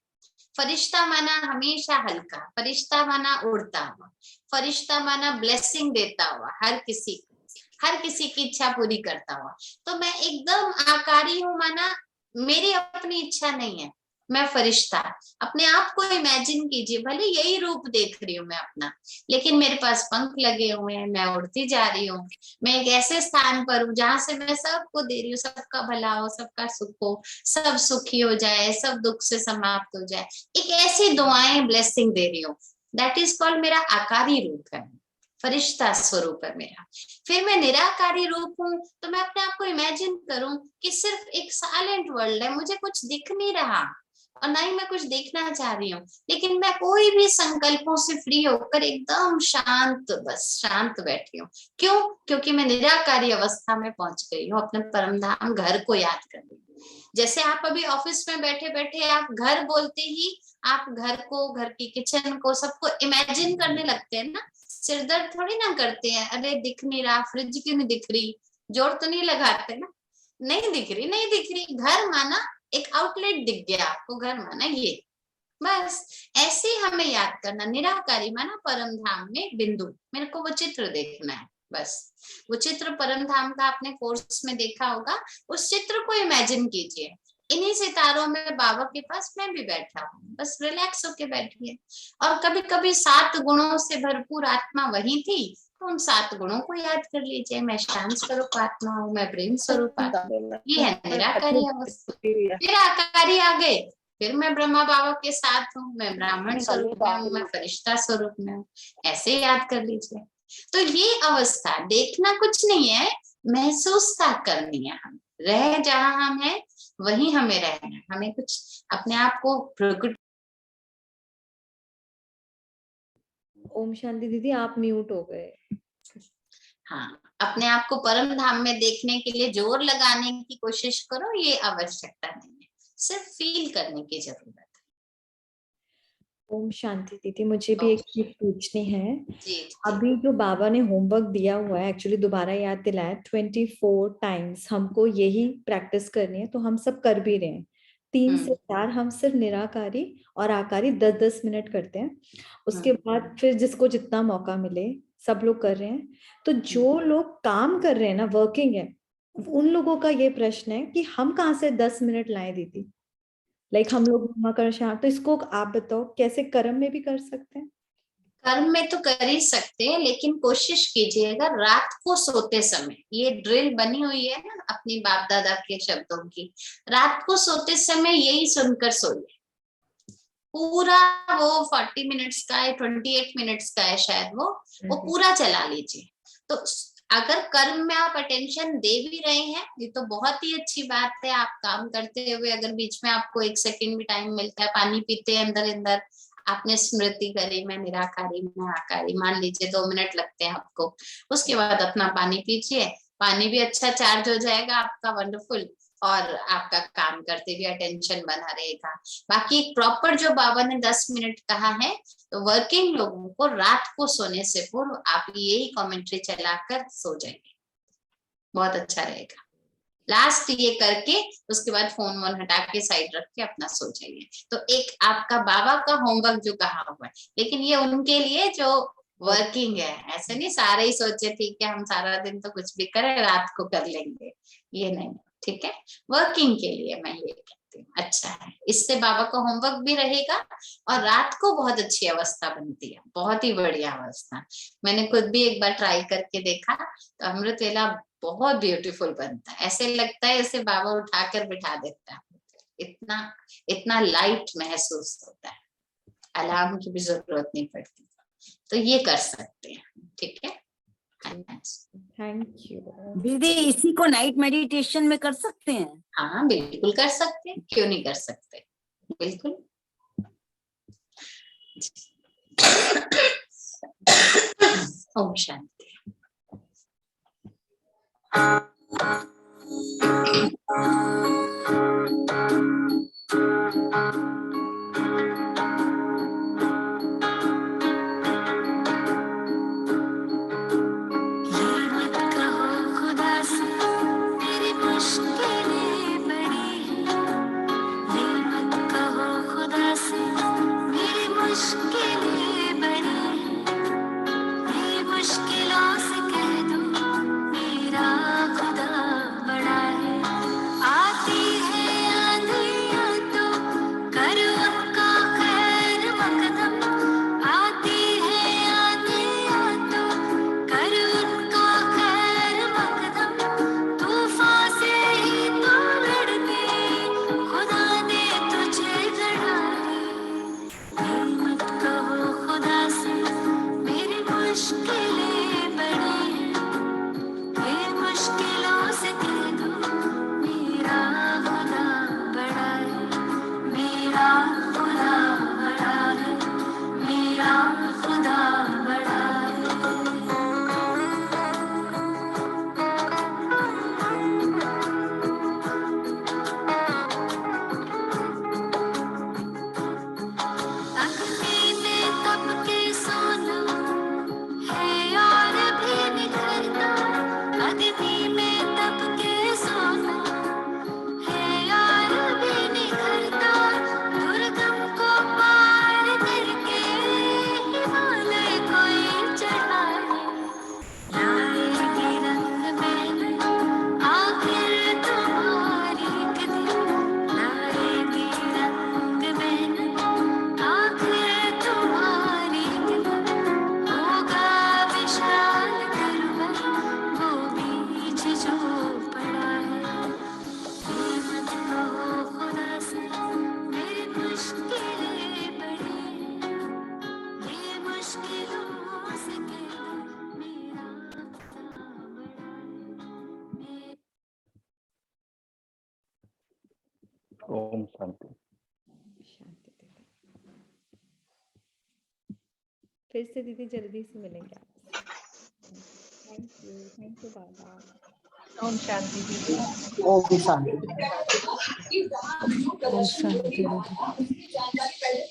फरिश्ता माना हमेशा हल्का, फरिश्ता माना उड़ता हुआ, फरिश्ता माना ब्लेसिंग देता हुआ, हर किसी की इच्छा पूरी करता हुआ। तो मैं एकदम आकारी हूं, माना मेरी अपनी इच्छा नहीं है, मैं फरिश्ता। अपने आप को इमेजिन कीजिए, भले यही रूप देख रही हूँ मैं अपना, लेकिन मेरे पास पंख लगे हुए हैं, मैं उड़ती जा रही हूँ। मैं एक ऐसे स्थान पर हूँ जहां से मैं सबको दे रही हूँ, सबका भला हो, सबका सुख हो, सब सुखी हो जाए, सब दुख से समाप्त हो जाए, एक ऐसी दुआएं ब्लेसिंग दे रही हूँ। दैट इज कॉल्ड मेरा आकारी रूप है, फरिश्ता स्वरूप है मेरा। फिर मैं निराकारी रूप हूँ, तो मैं अपने आप को इमेजिन करूं कि सिर्फ एक साइलेंट वर्ल्ड है, मुझे कुछ दिख नहीं रहा और ना ही मैं कुछ देखना चाह रही हूँ, लेकिन मैं कोई भी संकल्पों से फ्री होकर एकदम शांत, बस शांत बैठी हूँ। क्यों? क्योंकि मैं निराकारी अवस्था में पहुंच गई हूँ, अपने परम धाम घर को याद कर रही हूँ। जैसे आप अभी ऑफिस में बैठे बैठे आप घर बोलते ही आप घर को, घर की किचन को, सबको इमेजिन करने लगते हैं ना। सिर दर्द थोड़ी ना करते हैं, अरे दिख नहीं रहा, फ्रिज क्यों नहीं दिख रही, जोर तो नहीं लगाते ना, नहीं दिख रही। घर माना एक आउटलेट दिख गया आपको, घर माना ये, बस ऐसे ही हमें याद करना। निराकारी माना परम धाम में बिंदु, मेरे को वो चित्र देखना है, बस वो चित्र परम धाम का आपने कोर्स में देखा होगा, उस चित्र को इमेजिन कीजिए। इन्हीं सितारों में बाबा के पास मैं भी बैठा हूँ, बस रिलैक्स होके बैठिए। और कभी कभी 7 गुणों से भरपूर आत्मा वही थी, तो उन 7 गुणों को याद कर लीजिए। मैं शांत स्वरूप आत्मा हूँ, मैं प्रेम स्वरूप आत्मा, ये है निराकारी अवस्था। फिर आकारी आ गए, फिर मैं ब्रह्मा बाबा के साथ हूँ, मैं ब्राह्मण स्वरूप में हूँ, मैं फरिश्ता स्वरूप में हूँ, ऐसे याद कर लीजिए। तो ये अवस्था देखना कुछ नहीं है, महसूस करनी है। हम रह जहां हम हैं वही हमें रहना है, हमें कुछ अपने आप को प्रकट।
ओम शांति दीदी, आप म्यूट हो गए।
हाँ, अपने आप को परम धाम में देखने के लिए जोर लगाने की कोशिश करो, ये आवश्यकता नहीं है, सिर्फ फील करने की जरूरत है।
ओम शांति दीदी, मुझे भी एक चीज पूछनी है।
जी।
अभी जो बाबा ने होमवर्क दिया हुआ है, एक्चुअली दोबारा याद दिलाया, 24 टाइम्स हमको यही प्रैक्टिस करनी है, तो हम सब कर भी रहे हैं। 3 से 4 हम सिर्फ निराकारी और आकारी 10-10 मिनट करते हैं। उसके बाद फिर जिसको जितना मौका मिले सब लोग कर रहे हैं। तो जो लोग काम कर रहे हैं ना, वर्किंग है, उन लोगों का ये प्रश्न है कि हम कहाँ से 10 मिनट लाएं दीदी। लाइक हम लोग तो इसको आप बताओ कैसे कर्म में भी कर सकते हैं?
कर्म में तो कर ही सकते हैं, लेकिन कोशिश कीजिएगा रात को सोते समय, ये ड्रिल बनी हुई है ना अपनी बाप दादा के शब्दों की, रात को सोते समय यही सुनकर सोइए। पूरा वो 40 मिनट्स का है, 28 मिनट्स का है शायद, वो पूरा चला लीजिए। तो अगर कर्म में आप अटेंशन दे भी रहे हैं, ये तो बहुत ही अच्छी बात है। आप काम करते हुए अगर बीच में आपको 1 सेकंड भी टाइम मिलता है, पानी पीते अंदर अंदर आपने स्मृति करी, मैं निराकारी मैं आकारी, मान लीजिए 2 मिनट लगते हैं आपको, उसके बाद अपना पानी पीजिए, पानी भी अच्छा चार्ज हो जाएगा आपका, वंडरफुल, और आपका काम करते भी अटेंशन बना रहेगा। बाकी प्रॉपर जो बाबा ने 10 मिनट कहा है, तो वर्किंग लोगों को रात को सोने से पूर्व आप यही कमेंट्री चलाकर सो जाएंगे, बहुत अच्छा रहेगा। लास्ट ये करके उसके बाद फोन वोन हटा के साइड रख के अपना सो जाइए। तो एक आपका बाबा का होमवर्क जो कहा हुआ है, लेकिन ये उनके लिए जो वर्किंग है, ऐसे नहीं सारे ही सोचे ठीक है हम सारा दिन तो कुछ भी करें रात को कर लेंगे, ये नहीं, ठीक है। वर्किंग के लिए मैं ये कहती हूँ अच्छा है, इससे बाबा का होमवर्क भी रहेगा और रात को बहुत अच्छी अवस्था बनती है, बहुत ही बढ़िया अवस्था। मैंने खुद भी एक बार ट्राई करके देखा, तो अमृत वेला बहुत ब्यूटीफुल बनता है, ऐसे लगता है ऐसे बाबा उठाकर बिठा देता है, इतना इतना लाइट महसूस होता है, अलार्म की भी जरूरत नहीं पड़ती। तो ये कर सकते हैं, ठीक है।
थैंक यू
दीदी, इसी को नाइट मेडिटेशन में कर सकते हैं?
हाँ बिल्कुल कर सकते हैं, क्यों नहीं कर सकते, बिल्कुल। ओम शांति।
ओम शांति।
फिर से दीदी जल्दी से मिलेंगे आपसे। थैंक यू बाबा।
ओम शांति दीदी।
ओम शांति।
ओम शांति दीदी।